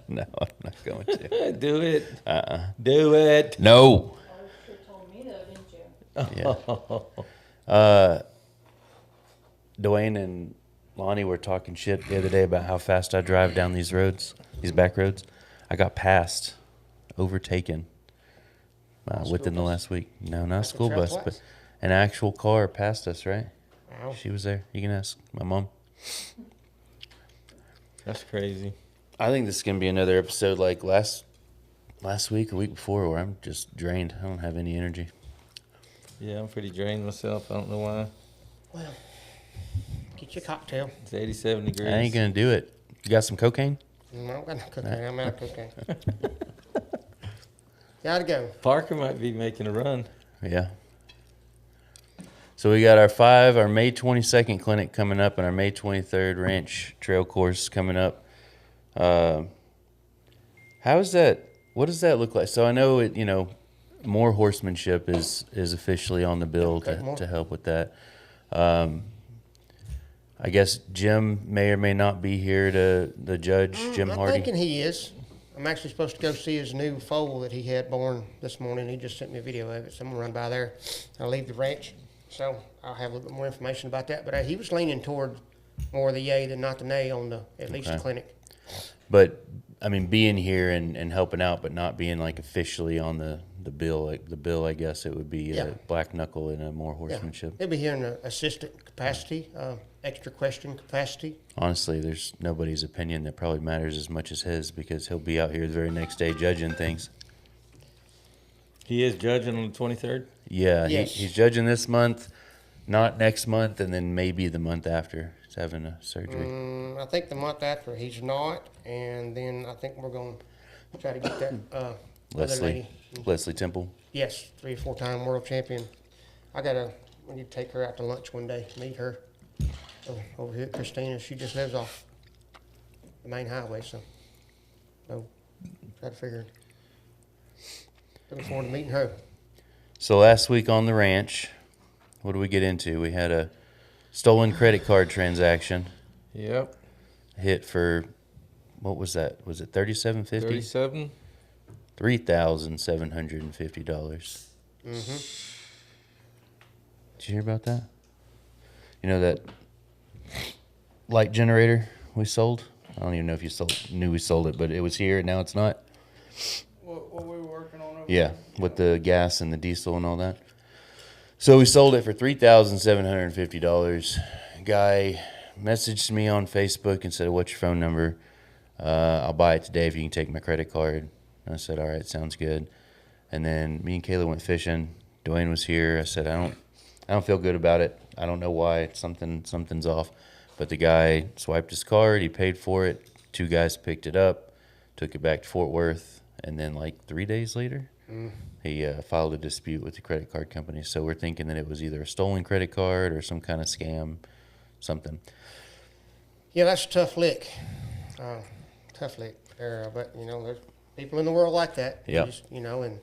No, I'm not going to. Do it. Do it. No. Oh, you should have told me though, didn't you? Yeah. Dwayne and Lonnie were talking shit the other day about how fast I drive down these roads, these back roads. I got passed, overtaken within the last week. No, not a school bus, but an actual car passed us, right? Wow. She was there. You can ask my mom. That's crazy. I think this is going to be another episode like last week or week before where I'm just drained. I don't have any energy. Yeah, I'm pretty drained myself. I don't know why. Well, get your cocktail. It's 87 degrees. I ain't going to do it. You got some cocaine? No, I don't got no cocaine. I'm out of cocaine. Gotta go. Parker might be making a run. Yeah. So we got our May 22nd clinic coming up and our May 23rd ranch trail course coming up. How's that? What does that look like? So I know it, Moore Horsemanship is officially on the bill to help with that. I guess Jim may or may not be here the judge, Jim I'm Hardy. thinking he is. I'm actually supposed to go see his new foal that he had born this morning. He just sent me a video of it, so I'm going to run by there. I'll leave the ranch, so I'll have a little bit more information about that. But he was leaning toward more of the yay than not the nay on at least the clinic. But, I mean, being here and helping out, but not being, like, officially on the bill. Like, the bill, I guess it would be black knuckle and a Moore Horsemanship. He'll be here in an assistant capacity, extra question capacity. Honestly, there's nobody's opinion that probably matters as much as his because he'll be out here the very next day judging things. He is judging on the 23rd? Yeah, Yes. he's judging this month, not next month, and then maybe the month after. He's having a surgery. I think the month after he's not, and then I think we're going to try to get that other lady. Leslie Temple. Yes, 3 or 4 time world champion. We need to take her out to lunch one day, meet her over here at Christina. She just lives off the main highway, so try to figure. Looking forward to meeting her. So last week on the ranch, what did we get into? We had a stolen credit card transaction. Yep. Hit for, what was that? Was it $37.50? 37? $3,750. Mm-hmm. Did you hear about that? You know that light generator we sold? I don't even know if you knew we sold it, but it was here and now it's not. What we were working on over Yeah, there? with the gas and the diesel and all that. So we sold it for $3,750. Guy messaged me on Facebook and said, "What's your phone number? I'll buy it today if you can take my credit card." And I said, "All right, sounds good." And then me and Kayla went fishing. Dwayne was here. I said, I don't feel good about it. I don't know why. Something's off. But the guy swiped his card. He paid for it. 2 guys picked it up, took it back to Fort Worth, and then like 3 days later, he filed a dispute with the credit card company. So we're thinking that it was either a stolen credit card or some kind of scam, something. Yeah, that's a tough lick. Tough lick there, but there's people in the world like that. Yep. And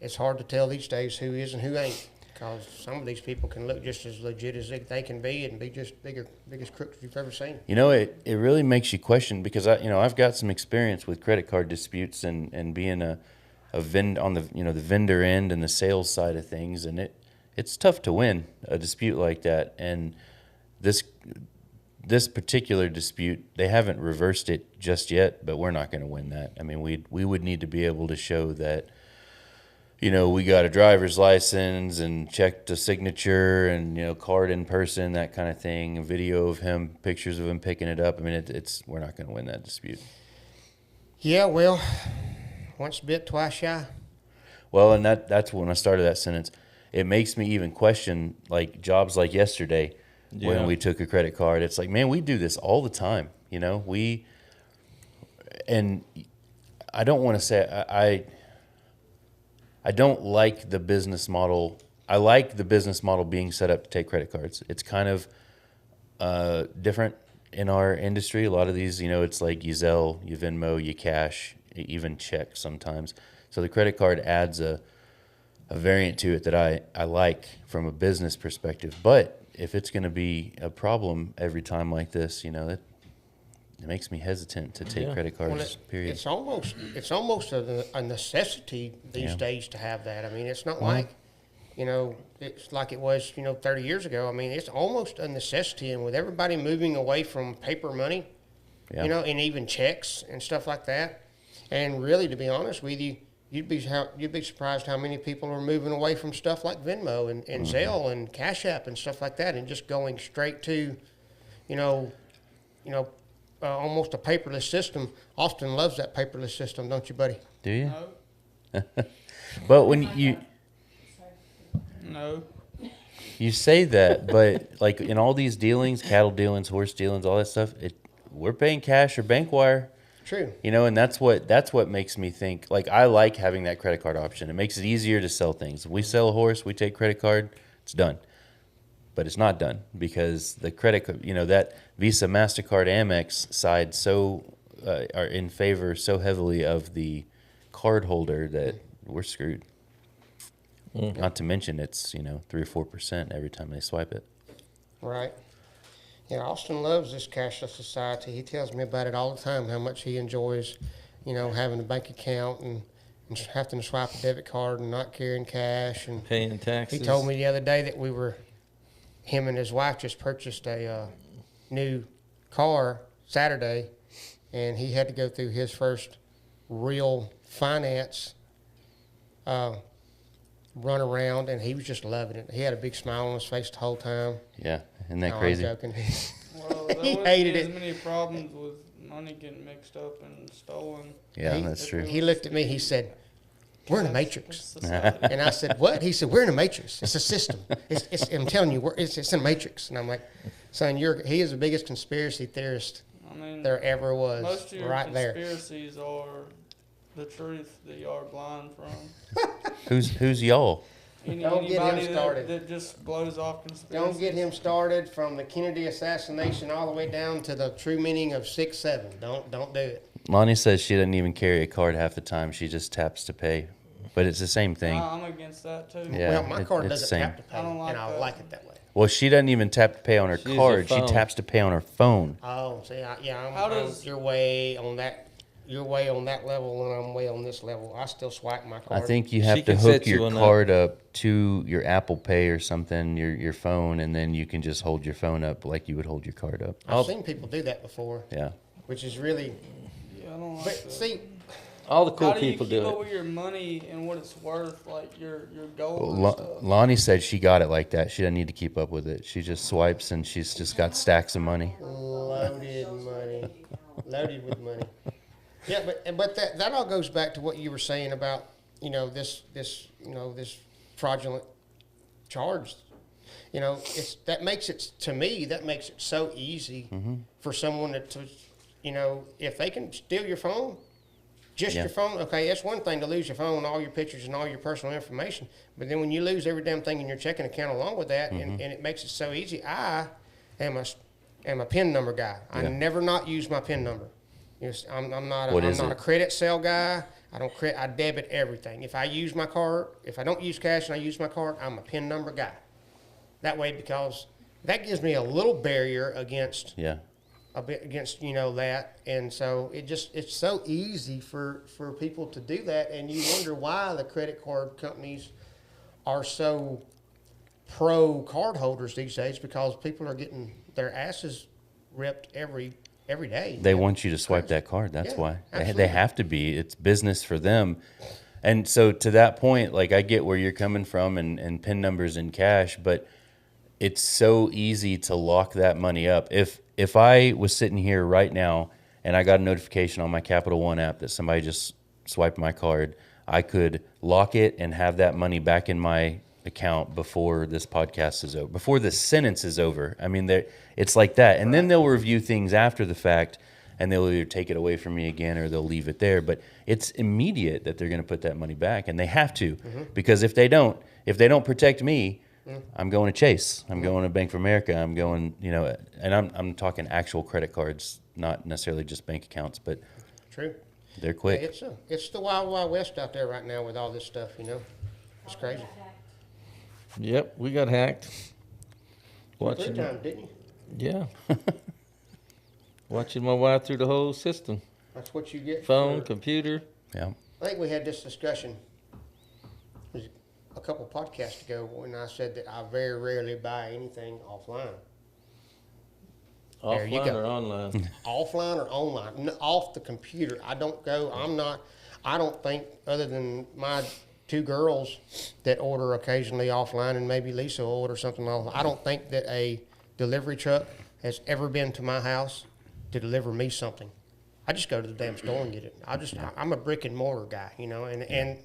it's hard to tell these days who is and who ain't, because some of these people can look just as legit as they can be and be just biggest crooks you've ever seen. It really makes you question because I've got some experience with credit card disputes and being a on the the vendor end and the sales side of things, and it's tough to win a dispute like that. And this particular dispute, they haven't reversed it just yet, but we're not going to win that. I mean, we would need to be able to show that we got a driver's license and checked a signature and card in person, that kind of thing, a video of him, pictures of him picking it up. I mean, we're not going to win that dispute. Yeah, well, once bit, twice shy. Well, and that's when I started that sentence. It makes me even question like jobs like yesterday when we took a credit card. It's like, man, we do this all the time. And I don't want to say I don't like the business model I like the business model being set up to take credit cards. It's kind of different in our industry. A lot of these, it's like you Zelle, you Venmo, you cash, even check sometimes. So the credit card adds a variant to it that I like from a business perspective. But if it's going to be a problem every time like this, it makes me hesitant to take credit cards, Well, period. it's almost a necessity these days to have that. I mean, it's not like, it's like it was, 30 years ago. I mean, it's almost a necessity. And with everybody moving away from paper money, and even checks and stuff like that, and really, to be honest with you, you'd be surprised how many people are moving away from stuff like Venmo and Zelle and Cash App and stuff like that, and just going straight to, almost a paperless system. Austin loves that paperless system, don't you, buddy? Do you? No, But when you no. you say that, but like in all these dealings, cattle dealings, horse dealings, all that stuff, we're paying cash or bank wire. True. And that's what makes me think, like, I like having that credit card option. It makes it easier to sell things. If we sell a horse, we take credit card, it's done. But it's not done because the credit, that Visa, MasterCard, Amex side are in favor so heavily of the card holder that we're screwed. Not to mention it's, 3 or 4% every time they swipe it. Right. Yeah, Austin loves this cashless society. He tells me about it all the time, how much he enjoys, having a bank account and having to swipe a debit card and not carrying cash. And Paying taxes. he told me the other day that him and his wife just purchased a new car Saturday, and he had to go through his first real finance run around, and he was just loving it. He had a big smile on his face the whole time. Yeah, isn't that No, crazy? I'm joking. Well, He there wouldn't hated be it. as many problems with money getting mixed up and stolen. Yeah, He- that's true. He looked at me, he said, "We're in a matrix." Society. And I said, "What?" He said, "We're in a matrix. It's a system. I'm telling you, it's in a matrix." And I'm like, "Son, he is the biggest conspiracy theorist I mean, there ever was, most of your right there." conspiracies are the truth that you are blind from. Who's y'all? Don't get him Anybody started. that just blows off conspiracies. Don't get him started from the Kennedy assassination all the way down to the true meaning of 6-7. Don't do it. Lonnie says she doesn't even carry a card half the time. She just taps to pay. But it's the same thing. I'm against that too. Yeah. Well, my card it's doesn't same. tap to pay, I don't like and I that. like it that way. Well, she doesn't even tap to pay on her She uses card. her She phone. taps to pay on her phone. Oh, see, How does- you're way on that. You're way on that level, and I'm way on this level. I still swipe my I card. think you She have to can hook set you your on that. card up to your Apple Pay or something, your phone, and then you can just hold your phone up like you would hold your card up. I've seen people do that before, Yeah. which is really. Yeah, I don't like But that. see, All the cool How do you people keep do up it. with your money and what it's worth, like your gold Well, and stuff? Lonnie said she got it like that. She doesn't need to keep up with it. She just swipes and she's just got stacks of money. loaded with money. Yeah, but that all goes back to what you were saying about this fraudulent charge. That makes it so easy for someone to if they can steal your phone. Just Yeah. your phone, okay, that's one thing to lose your phone, all your pictures and all your personal information. But then when you lose every damn thing in your checking account along with that, and it makes it so easy, I am a PIN number guy. I Yeah. never not use my PIN number. I'm not What is a it? credit sale guy. I debit everything. If I use my card, if I don't use cash and I use my card, I'm a PIN number guy. That way, because that gives me a little barrier against Yeah. that, and so it's so easy for people to do that, and you wonder why the credit card companies are so pro card holders these days, because people are getting their asses ripped every day. They want you to swipe that card. That's Yeah, why. They absolutely. have to be. It's business for them. And so to that point, like I get where you're coming from and PIN numbers and cash, but it's so easy to lock that money up. If I was sitting here right now and I got a notification on my Capital One app that somebody just swiped my card, I could lock it and have that money back in my account before this podcast is over, before this sentence is over. I mean, it's like that. And then they'll review things after the fact and they'll either take it away from me again or they'll leave it there. But it's immediate that they're going to put that money back, and they have to, because if they don't protect me, I'm going to Chase. I'm going to Bank of America. I'm going, and I'm talking actual credit cards, not necessarily just bank accounts, but True. they're quick. It's the wild, wild west out there right now with all this stuff, It's crazy. Yep, we got hacked. Three Watching, times, didn't you? yeah. Watching my wife through the whole system. That's what you get. Phone, for- computer. Yeah. I think we had this discussion it was a couple podcasts ago when I said that I very rarely buy anything offline. There you Offline go. or online? Offline or online, off the computer. I don't go. I don't think, other than my two girls that order occasionally offline, and maybe Lisa will order something offline. I don't think that a delivery truck has ever been to my house to deliver me something. I just go to the damn store and get it. I'm a brick and mortar guy, and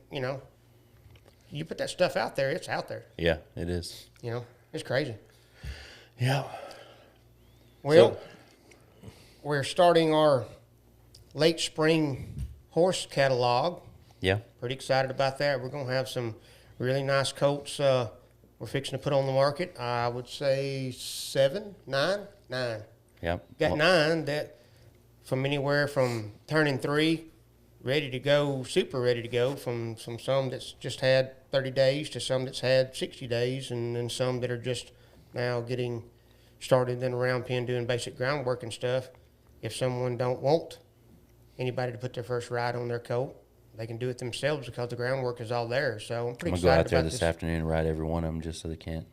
you put that stuff out there, it's out there. Yeah, it is. It's crazy. Yeah. Well, we're starting our late spring horse catalog. Yeah. Pretty excited about that. We're going to have some really nice colts we're fixing to put on the market. I would say nine. Yeah. Got 9 that from anywhere from turning 3, ready to go, super ready to go, from some that's just had 30 days to some that's had 60 days, and then some that are just now getting started in a round pen doing basic groundwork and stuff. If someone don't want anybody to put their first ride on their colt, they can do it themselves because the groundwork is all there. So I'm pretty I'm gonna go out excited there about this this. afternoon and ride every one of them just so they can't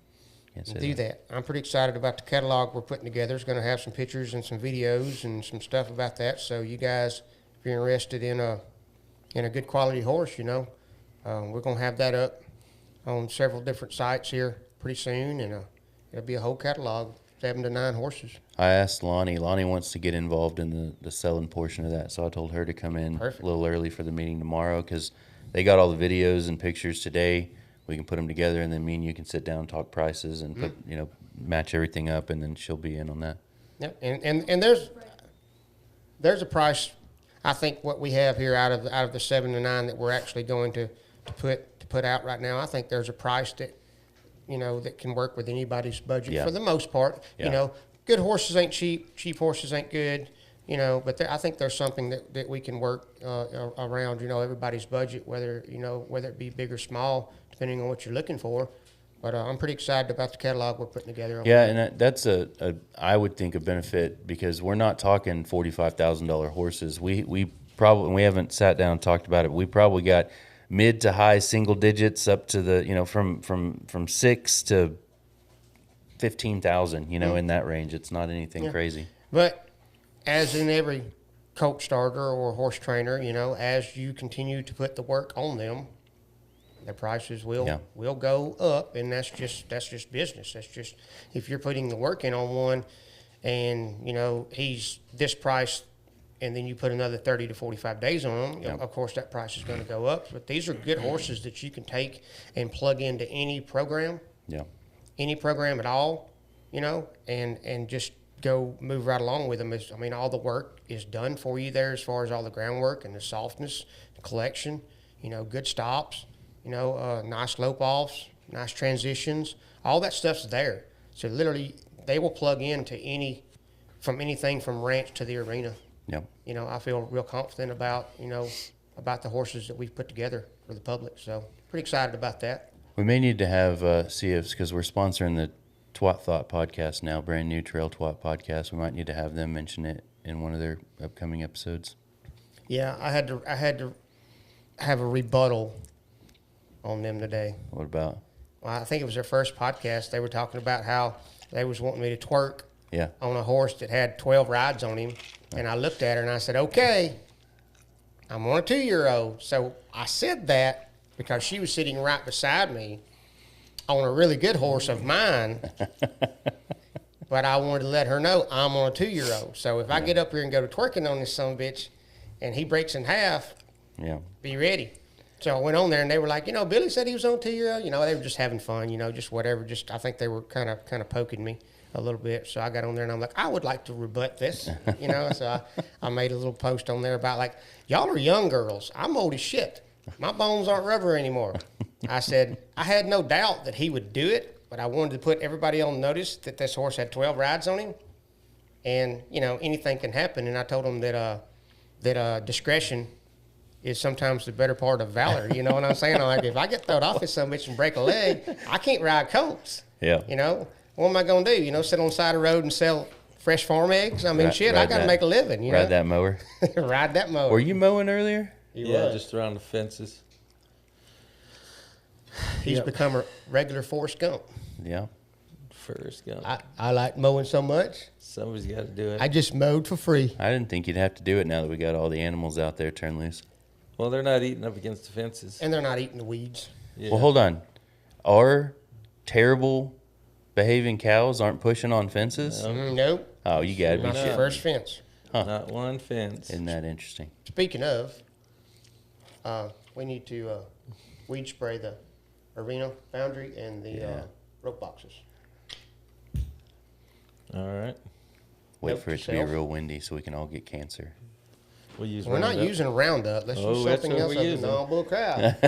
say Do that. I'm pretty excited about the catalog we're putting together. It's going to have some pictures and some videos and some stuff about that. So you guys, if you're interested in a good quality horse, we're going to have that up on several different sites here pretty soon, and it'll be a whole catalog, 7 to 9 horses. I asked Lonnie. Lonnie wants to get involved in the selling portion of that, so I told her to come in Perfect. a little early for the meeting tomorrow because they got all the videos and pictures today. We can put them together, and then me and you can sit down and talk prices and put match everything up, and then she'll be in on that. Yep. And there's a price. I think what we have here out of the 7 to 9 that we're actually going to put out right now, I think there's a price that that can work with anybody's budget Yeah. for the most part. Yeah. Good horses ain't cheap. Cheap horses ain't good. But I think there's something that we can work around. Everybody's budget, whether it be big or small, depending on what you're looking for. But I'm pretty excited about the catalog we're putting together. Yeah, and that's I would think a benefit because we're not talking $45,000 horses. We haven't sat down and talked about it. We probably got mid to high single digits up to the from 6 to 15,000. In that range. It's not anything crazy. But as in every colt starter or horse trainer, as you continue to put the work on them, the prices will go up, and that's just business. That's just, if you're putting the work in on one, and he's this price, and then you put another 30 to 45 days on him, of course that price is going to go up. But these are good horses that you can take and plug into any program, any program at all, and just go move right along with them. All the work is done for you there as far as all the groundwork and the softness, the collection, good stops. Nice slope offs, nice transitions, all that stuff's there. So literally, they will plug into anything from ranch to the arena. Yep. I feel real confident about the horses that we've put together for the public. So pretty excited about that. We may need to have because we're sponsoring the Twat Thought podcast now, brand new Trail Twat podcast. We might need to have them mention it in one of their upcoming episodes. Yeah, I had to have a rebuttal on them today. What about? Well, I think it was their first podcast. They were talking about how they was wanting me to twerk on a horse that had 12 rides on him. And I looked at her and I said, okay, I'm on a 2-year-old. So I said that because she was sitting right beside me on a really good horse of mine. But I wanted to let her know I'm on a 2-year-old. So if I get up here and go to twerking on this son of a bitch and he breaks in half, be ready. So I went on there and they were like, Billy said he was on 2 year old. They were just having fun, just whatever. I think they were kind of poking me a little bit. So I got on there and I'm like, I would like to rebut this, So I made a little post on there about like, y'all are young girls. I'm old as shit. My bones aren't rubber anymore. I said, I had no doubt that he would do it, but I wanted to put everybody on notice that this horse had 12 rides on him. And, anything can happen. And I told him that discretion is sometimes the better part of valor. You know what I'm saying? I'm like, if I get thrown off this some bitch and break a leg, I can't ride colts. Yeah. What am I going to do? Sit on the side of the road and sell fresh farm eggs? I mean, I got to make a living, Ride that mower. Ride that mower. Were you mowing earlier? Yeah, just around the fences. He's become a regular Forrest Gump. Yeah. First gun. I like mowing so much. Somebody's got to do it. I just mowed for free. I didn't think you'd have to do it now that we got all the animals out there turned loose. Well, they're not eating up against the fences. And they're not eating the weeds. Yeah. Well, hold on. Our terrible behaving cows aren't pushing on fences? Nope. Oh, you got to be Not the shitting. first fence. Not one fence. Isn't that interesting? Speaking of, we need to weed spray the arena boundary and the rope boxes. All right. Wait Note for it to to be self. real windy so we can all get cancer. We'll use We're not Roundup. using a Roundup. Let's use that's something what else. we're Other using. than no bull crap.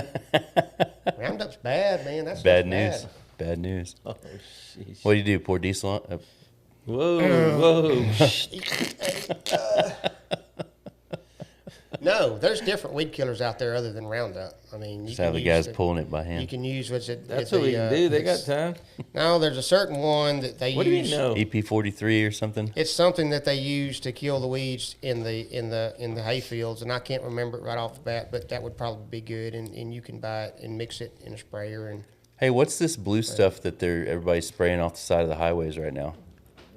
Roundup's bad, man. That's Bad news. Bad news. Oh, sheesh. What do you do? Pour diesel on? Whoa. No, there's different weed killers out there other than Roundup. I mean, Just how the guy's pulling it by You hand. can use what's it? That's what we can do. They got time. No, there's a certain one that they What do use. you know? EP43 or something? It's something that they use to kill the weeds in the hay fields, and I can't remember it right off the bat, but that would probably be good. And you can buy it and mix it in a sprayer. And Hey, what's this blue stuff that everybody's spraying off the side of the highways right now?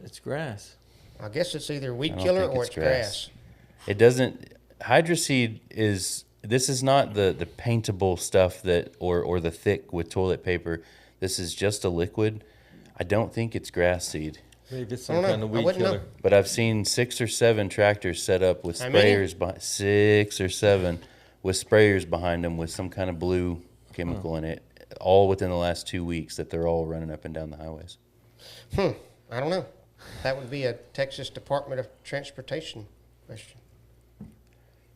It's grass. I guess it's either weed I don't killer think or it's it's grass. It doesn't. Hydroseed is. This is not the paintable stuff or the thick with toilet paper. This is just a liquid. I don't think it's grass seed. Maybe it's I some don't kind know. of I weed wouldn't know. killer. But I've seen 6 or 7 tractors set up with How many? sprayers behind 6 or 7 with sprayers behind them with some kind of blue chemical in it. All within the last 2 weeks that they're all running up and down the highways. I don't know. That would be a Texas Department of Transportation question.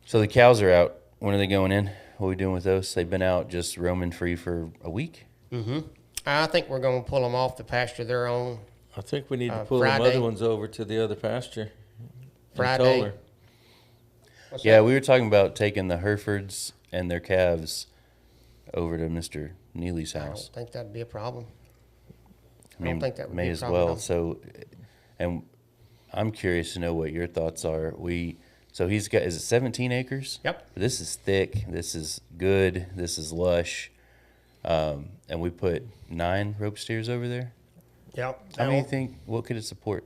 So the cows are out. When are they going in? What are we doing with those? They've been out just roaming free for a week. I think we're going to pull them off the pasture they're on I think we need to pull them Friday. other ones over to the other pasture. and Friday. toll her. What's Yeah, that? we were talking about taking the Herefords and their calves over to Mr. Neely's I house. don't think that'd be a problem. I mean, don't think that would may be a as problem, well. no. So, and I'm curious to know what your thoughts are. So he's got, is it 17 acres? Yep. This is thick. This is good. This is lush. And we put 9 rope steers over there. Yep. How many think? What could it support?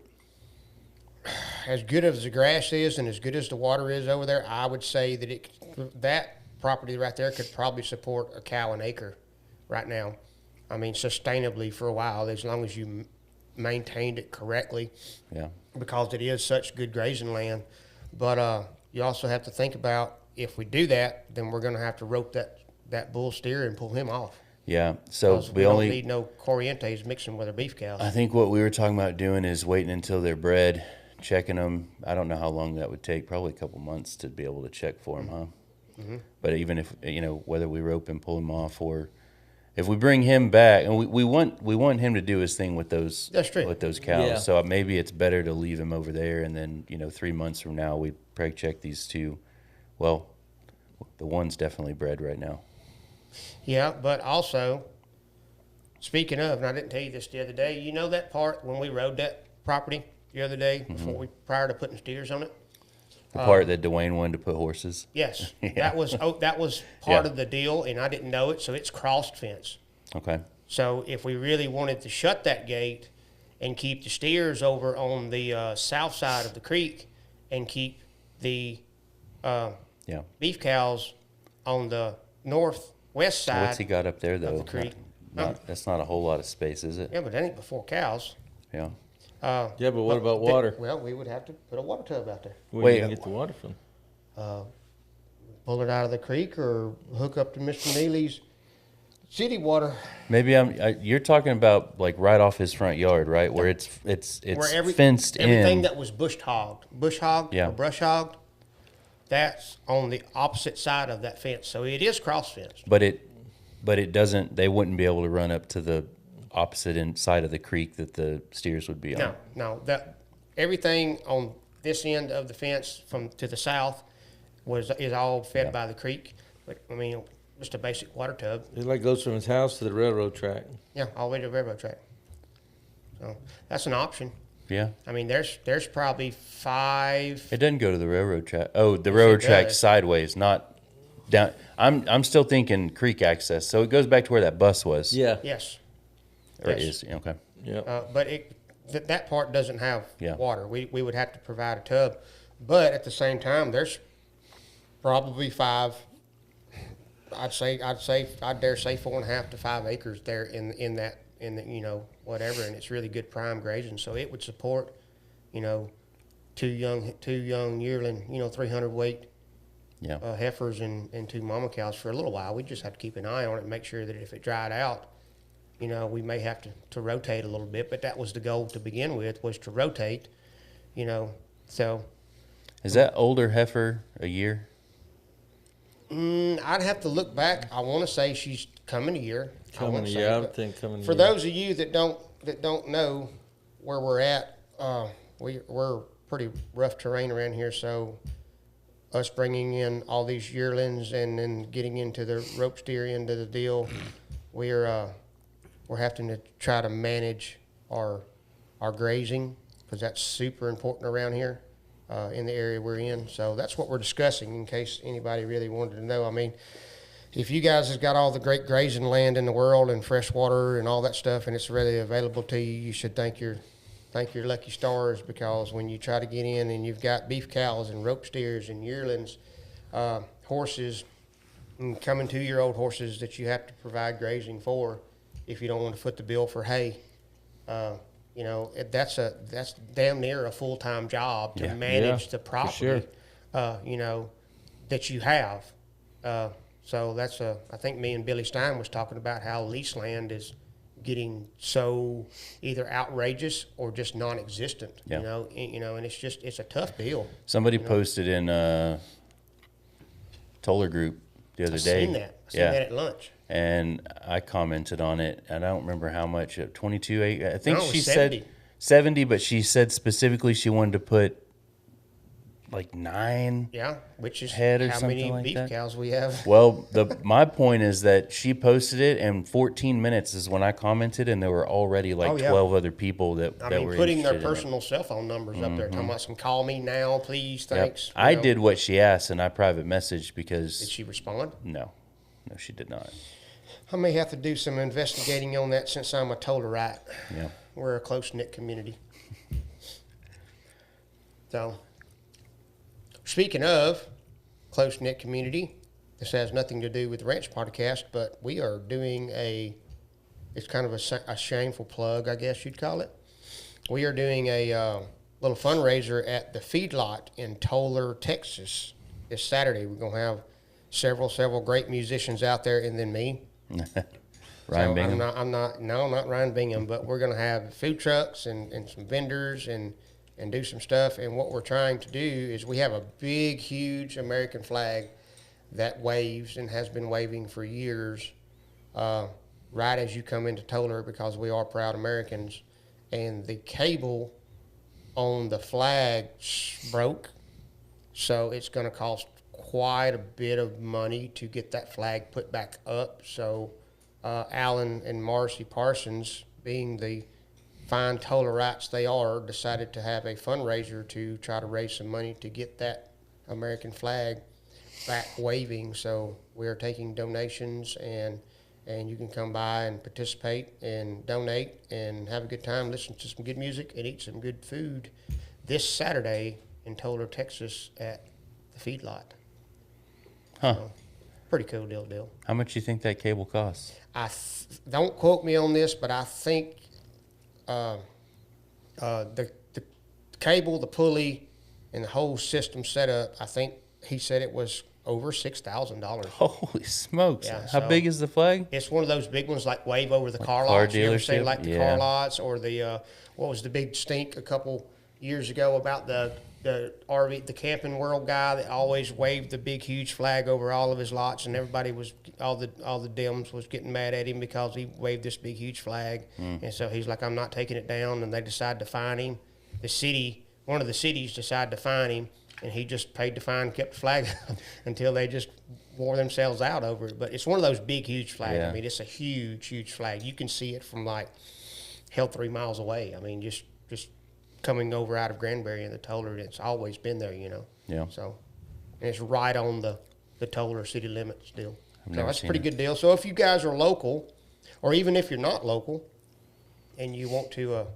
As good as the grass is and as good as the water is over there, I would say that that property right there could probably support a cow an acre right now. I mean, sustainably for a while, as long as you maintained it correctly, Yeah. because it is such good grazing land. But you also have to think about, if we do that, then we're going to have to rope that bull steer and pull him off. Yeah. So 'Cause we don't only. need no Corrientes mixing with our beef cows. I think what we were talking about doing is waiting until they're bred, checking them. I don't know how long that would take. Probably a couple months to be able to check for them, huh? But even if whether we rope and pull him off, or if we bring him back, and we want him to do his thing with those. That's true. With those cows. Yeah. So maybe it's better to leave him over there, and then 3 months from now we preg check these 2. Well, the one's definitely bred right now. Yeah, but also, speaking of, and I didn't tell you this the other day, you know that part when we rode that property the other day prior to putting steers on it? The part that Dwayne wanted to put horses. Yes, Yeah. that was part Yeah. of the deal, and I didn't know it, so it's crossed fence. Okay. So if we really wanted to shut that gate and keep the steers over on the south side of the creek and keep the Yeah. beef cows on the northwest So side, what's he got up there though? the creek. That's not a whole lot of space, is it? yeah, but that ain't before cows. Yeah. Yeah, but what about water? Well, we would have to put a water tub out there. Where Wait, you can get the water from? pull it out of the creek or hook up to Mr. Neely's city water. Maybe you're talking about like right off his front yard, right? Where it's Where fenced everything in. that was bush hogged Yeah. or brush hogged, that's on the opposite side of that fence. So it is cross fenced. But it doesn't. They wouldn't be able to run up to the opposite end side of the creek that the steers would be on. No, that everything on this end of the fence from to the south is all fed by the creek. But I mean, just a basic water tub. It like goes from his house to the railroad track. Yeah, all the way to the railroad track. So that's an option. Yeah. I mean, there's probably 5. It doesn't go to the railroad track. Oh, the railroad track does. sideways, not down. I'm still thinking creek access. So it goes back to where that bus was. Yeah. Yes. Or it Yes. is. Okay. Yeah. But that part doesn't have Yeah. water. We would have to provide a tub. But at the same time, there's probably 5. I'd dare say 4.5 to 5 acres there in the whatever, and it's really good prime grazing. So it would support, two young yearling, 300 weight Yeah. heifers and 2 mama cows for a little while. We just have to keep an eye on it and make sure that if it dried out, we may have to rotate a little bit. But that was the goal to begin with, was to rotate, so. Is that older heifer a year? I'd have to look back. I want to say she's coming a year. Coming a year, I would think coming a For year. those of you that don't know where we're at, we're pretty rough terrain around here. So us bringing in all these yearlings and then getting into the rope steer end of the deal, we're having to try to manage our grazing, because that's super important around here. In the area we're in. So that's what we're discussing, in case anybody really wanted to know. I mean, if you guys have got all the great grazing land in the world and fresh water and all that stuff, and it's readily available to you, you should thank your lucky stars, because when you try to get in and you've got beef cows and rope steers and yearlings, horses, and coming 2-year-old horses that you have to provide grazing for, if you don't want to foot the bill for hay, that's damn near a full-time job to Yeah. manage Yeah, the for property, sure. that you have. So that's I think me and Billy Stein was talking about how lease land is getting so either outrageous or just non-existent. Yeah. And it's a tough deal. Somebody posted in Toller group the other I've day. seen that. I seen that at lunch. And I commented on it, and I don't remember how much. 22 acres. I think No, it was she 70. said 70, but she said specifically she wanted to put like 9. Yeah, which is Head or how something many like beef that? cows we have. Well, my point is that she posted it, and 14 minutes is when I commented, and there were already like Oh, yeah. 12 other people that I that mean, were putting their interested in it. personal cell phone numbers up there, talking about some call me now, please, Yep. thanks. I did what she asked, and I private messaged Did because she respond? no, she did not. I may have to do some investigating on that, since I'm a Tolerite. Yeah. We're a close-knit community. So, speaking of close-knit community, this has nothing to do with the Ranch Podcast, but we are doing it's kind of a shameful plug, I guess you'd call it. We are doing a little fundraiser at the feedlot in Toller, Texas this Saturday. We're going to have several great musicians out there, and then me. Ryan So Bingham. not Ryan Bingham, but we're going to have food trucks and some vendors and do some stuff. And what we're trying to do is, we have a big, huge American flag that waves and has been waving for years, right as you come into Toller, because we are proud Americans. And the cable on the flag broke, so it's going to cost quite a bit of money to get that flag put back up. So Alan and Marcy Parsons, being the fine Tollerites they are, decided to have a fundraiser to try to raise some money to get that American flag back waving. So we are taking donations, and you can come by and participate and donate and have a good time, listen to some good music, and eat some good food this Saturday in Toller, Texas at the feedlot. Huh. So, pretty cool deal. How much do you think that cable costs? Don't quote me on this, but I think the cable, the pulley, and the whole system setup, I think he said it was over $6,000. Holy smokes! Yeah, How so- big is the flag? It's one of those big ones like wave over the car car lots. You ever seen dealership? like the Yeah. car lots or the what was the big stink a couple years ago about the RV, the Camping World guy that always waved the big huge flag over all of his lots, and everybody was all the Dems was getting mad at him because he waved this big huge flag, and so he's like, I'm not taking it down, and they decided to fine him. The city, one of the cities, decided to fine him, and he just paid the fine, kept the flag up until they just wore themselves out over it. But it's one of those big huge flags. Yeah. I mean, it's a huge flag. You can see it from like hell 3 miles away. I mean, just coming over out of Granbury and the Toller, it's always been there, you know. Yeah. So, and it's right on the Toller city limit still. So never that's a seen pretty it. good deal. So if you guys are local, or even if you're not local, and you want to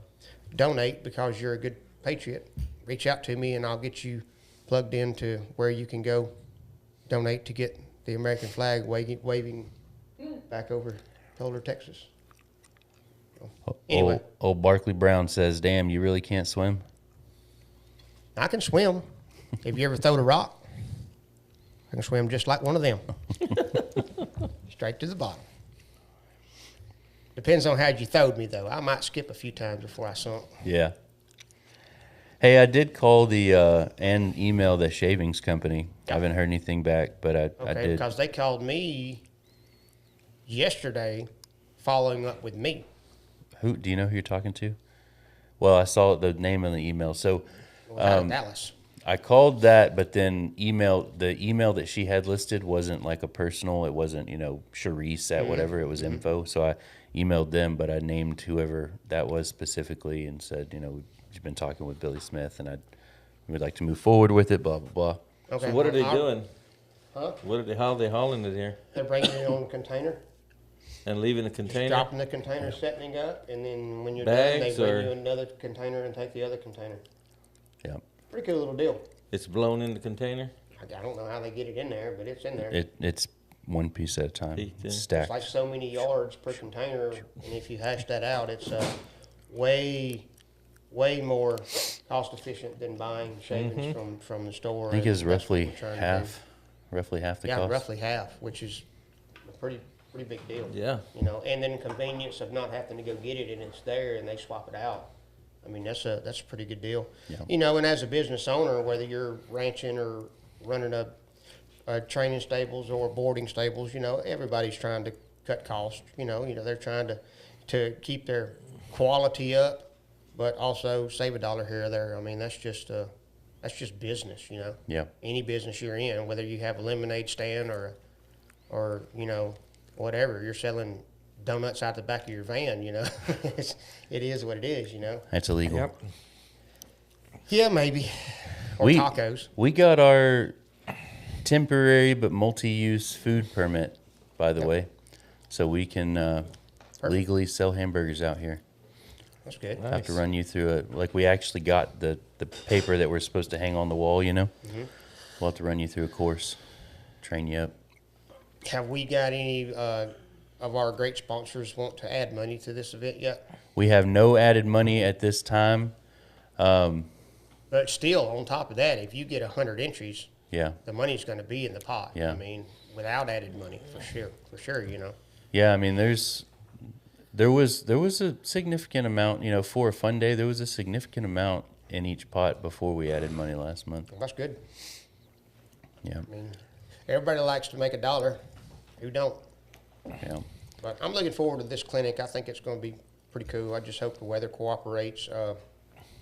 donate because you're a good patriot, reach out to me and I'll get you plugged into where you can go donate to get the American flag waving back over Toller, Texas. Anyway. Old Barkley Brown says, "Damn, you really can't swim." I can swim. Have you ever thrown a rock? I can swim just like one of them. Straight to the bottom. Depends on how you throwed me, though. I might skip a few times before I sunk. Yeah. Hey, I did call the and email the shavings company. I haven't heard anything back, but I Okay, did. because they called me yesterday following up with me. Who do you know who you're talking to? Well, I saw the name in the email. So Out of Dallas. I called that, but then the email that she had listed wasn't like a personal. It wasn't, Charisse at whatever. It was info. So I emailed them, but I named whoever that was specifically and said, we've been talking with Billy Smith, and we'd like to move forward with it. Blah blah blah. Okay. So what are they I'll- doing? Huh? How are they hauling it here They're bringing it on a container, and leaving the just container? dropping the container, setting it up, and then when you're Bags done, they or- bring you another container and take the other container. Yeah. Pretty cool little deal. It's blown in the container. I don't know how they get it in there, but it's in there. It's one piece at a time. Piece, yeah. It's It's stacked. like so many yards per container, and if you hash that out, it's way more cost efficient than buying shavings from the store. I think and it's that's what roughly we're trying to half the do. Yeah, cost. roughly half, which is a pretty big deal. Yeah. And then convenience of not having to go get it and it's there and they swap it out. I mean, that's a pretty good deal. Yeah. And as a business owner, whether you're ranching or running a training stables or boarding stables, everybody's trying to cut costs. They're trying to keep their quality up, but also save a dollar here or there. I mean, that's just business. Yeah. Any business you're in, whether you have a lemonade stand or whatever, you're selling donuts out the back of your van. it is what it is. That's illegal. Yeah, maybe. Or tacos. We got our temporary but multi-use food permit, by the way, so we can legally sell hamburgers out here. That's good. I have to run you through it. Like, we actually got the paper that we're supposed to hang on the wall, We'll have to run you through a course, train you up. Have we got any of our great sponsors want to add money to this event yet? We have no added money at this time. But still, on top of that, if you get 100 entries, Yeah. the money's going to be in the pot. Yeah. I mean, without added money, for sure. Yeah, I mean, there was a significant amount, for a fun day, there was a significant amount in each pot before we added money last month. That's good. Yeah. I mean, everybody likes to make a dollar. Who don't? Yeah. But I'm looking forward to this clinic. I think it's going to be pretty cool. I just hope the weather cooperates,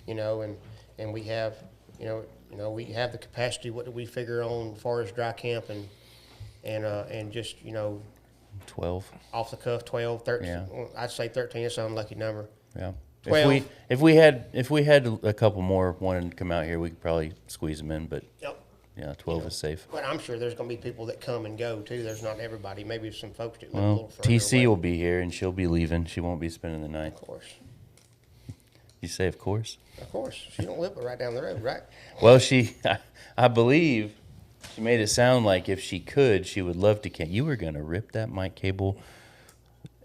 and we have, we have the capacity. What do we figure on as far as dry camp and just, 12. off the cuff, 12, 13. Yeah. Well, I'd say 13 is an unlucky number. Yeah. 12. If we had a couple more wanting to come out here, we could probably squeeze them in, but Yep. yeah, 12 is safe. But I'm sure there's going to be people that come and go too. There's not everybody. Maybe some folks that live a Well, little further TC away. will be here and she'll be leaving. She won't be spending the night. Of course. You say, of course? Of course. She don't live right down the road, right? Well, I believe she made it sound like if she could, she would love to. You were going to rip that mic cable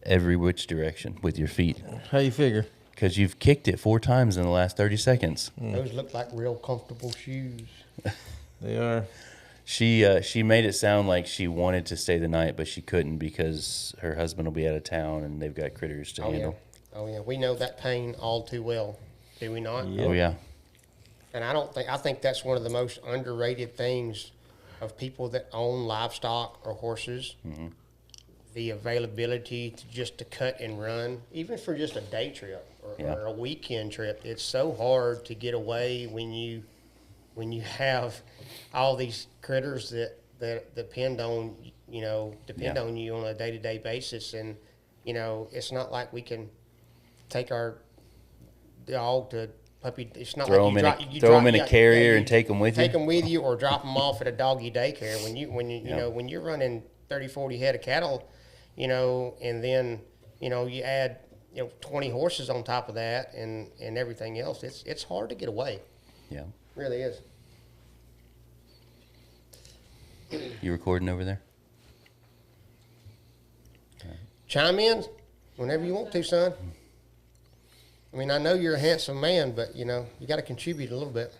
every which direction with your feet How you figure? because you've kicked it 4 times in the last 30 seconds. Those look like real comfortable shoes. They are. She made it sound like she wanted to stay the night, but she couldn't because her husband will be out of town and they've got critters to Oh, yeah. handle. Oh, yeah. We know that pain all too well, do we not? Yeah. Oh yeah. And I think that's one of the most underrated things of people that own livestock or horses. Mm-hmm. The availability to cut and run, even for just a day trip Yeah. or a weekend trip. It's so hard to get away when you have all these critters that depend on you on a day-to-day basis. And, it's not like we can take our dog to puppy. It's not Throw like them in a carrier and take them with you. Take them with you or drop them off at a doggy daycare. When you're running 30, 40 head of cattle, and then, you add, 20 horses on top of that and everything else, it's hard to get away. Yeah. It really is. You recording over there? Chime in whenever you want to, son. I mean, I know you're a handsome man, but, you got to contribute a little bit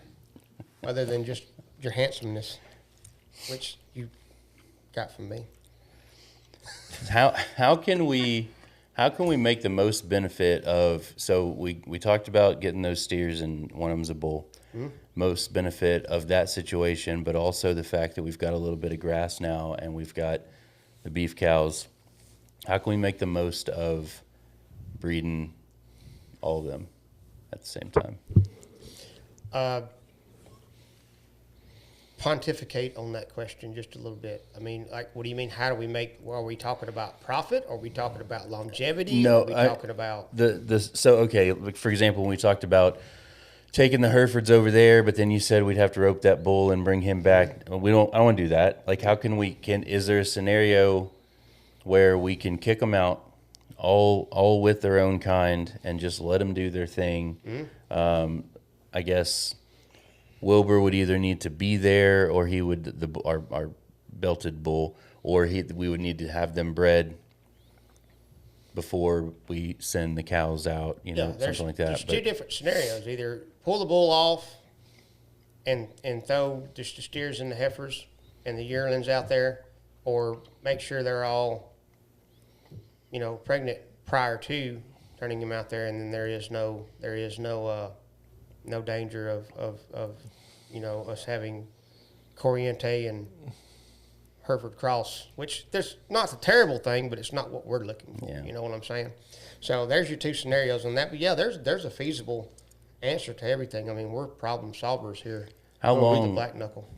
other than just your handsomeness, which you got from me. How can we make the most benefit of, so we talked about getting those steers and one of them's a bull. Mm-hmm. Most benefit of that situation, but also the fact that we've got a little bit of grass now and we've got the beef cows. How can we make the most of breeding all of them at the same time? Pontificate on that question just a little bit. I mean, like, what do you mean? How do we make? Well, are we talking about profit? Are we talking about longevity? No, are we talking about so okay. Like for example, when we talked about taking the Herefords over there, but then you said we'd have to rope that bull and bring him back. I don't want to do that. Like, how can we? Is there a scenario where we can kick them out, all with their own kind, and just let them do their thing? I guess Wilbur would either need to be there, or he would our belted bull, or we would need to have them bred before we send the cows out, something like that. There's two different scenarios. Either pull the bull off and throw just the steers and the heifers and the yearlings out there, or make sure they're all, pregnant prior to turning them out there, and then there is no danger of us having Corriente and Hereford cross, which there's not a terrible thing, but it's not what we're looking for. Yeah. You know what I'm saying? So there's your two scenarios on that. But yeah, there's a feasible answer to everything. I mean, we're problem solvers here. How With long? the black knuckle.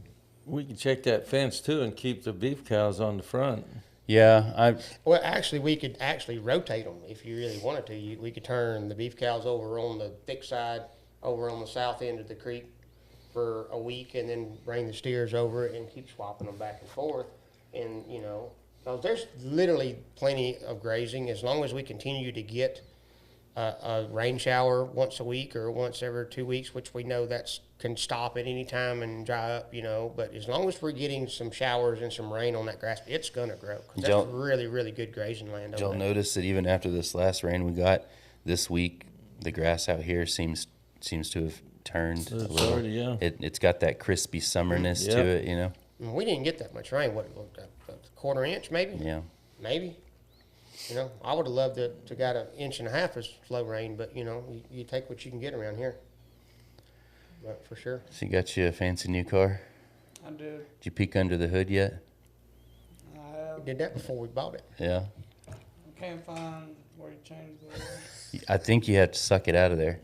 We can check that fence too and keep the beef cows on the front. Yeah, Well, actually, we could actually rotate them if you really wanted to. We could turn the beef cows over on the thick side, over on the south end of the creek for a week, and then bring the steers over and keep swapping them back and forth. And, 'cause there's literally plenty of grazing as long as we continue to get a rain shower once a week or once every 2 weeks, which we know can stop at any time and dry up, but as long as we're getting some showers and some rain on that grass, it's going to grow. 'Cause that's really, really good grazing land did y'all over there. notice that even after this last rain we got this week, the grass out here seems to have turned a little. Already, yeah. It's got that crispy summerness to Yep. it, And we didn't get that much rain. What, a quarter inch maybe? Yeah. Maybe. I would have loved to got an inch and a half of slow rain, but you take what you can get around here. But for sure. So you got you a fancy new car? I did. Did you peek under the hood yet? I We have. did that before we bought it. Yeah. I can't find where you changed the oil. I think you have to suck it out of there.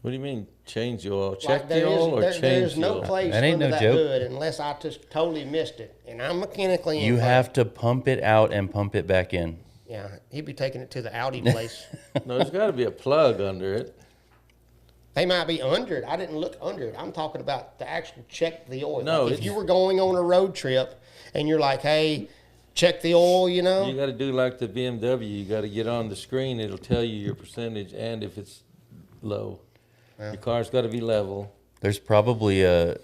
What do you mean change the oil? Like, Check the oil or change there's the no oil? place That ain't under no that joke. hood unless I just totally missed it. And I'm mechanically You inclined. have to pump it out and pump it back in. Yeah, he'd be taking it to the Audi place. No, there's got to be a plug under it. They might be under it. I didn't look under it. I'm talking about the actual check the oil. No, Like if it's- you were going on a road trip and you're like, hey, check the oil, You got to do like the BMW. You got to get on the screen. It'll tell you your percentage and if it's low. Yeah. Your car's got to be level. There's probably a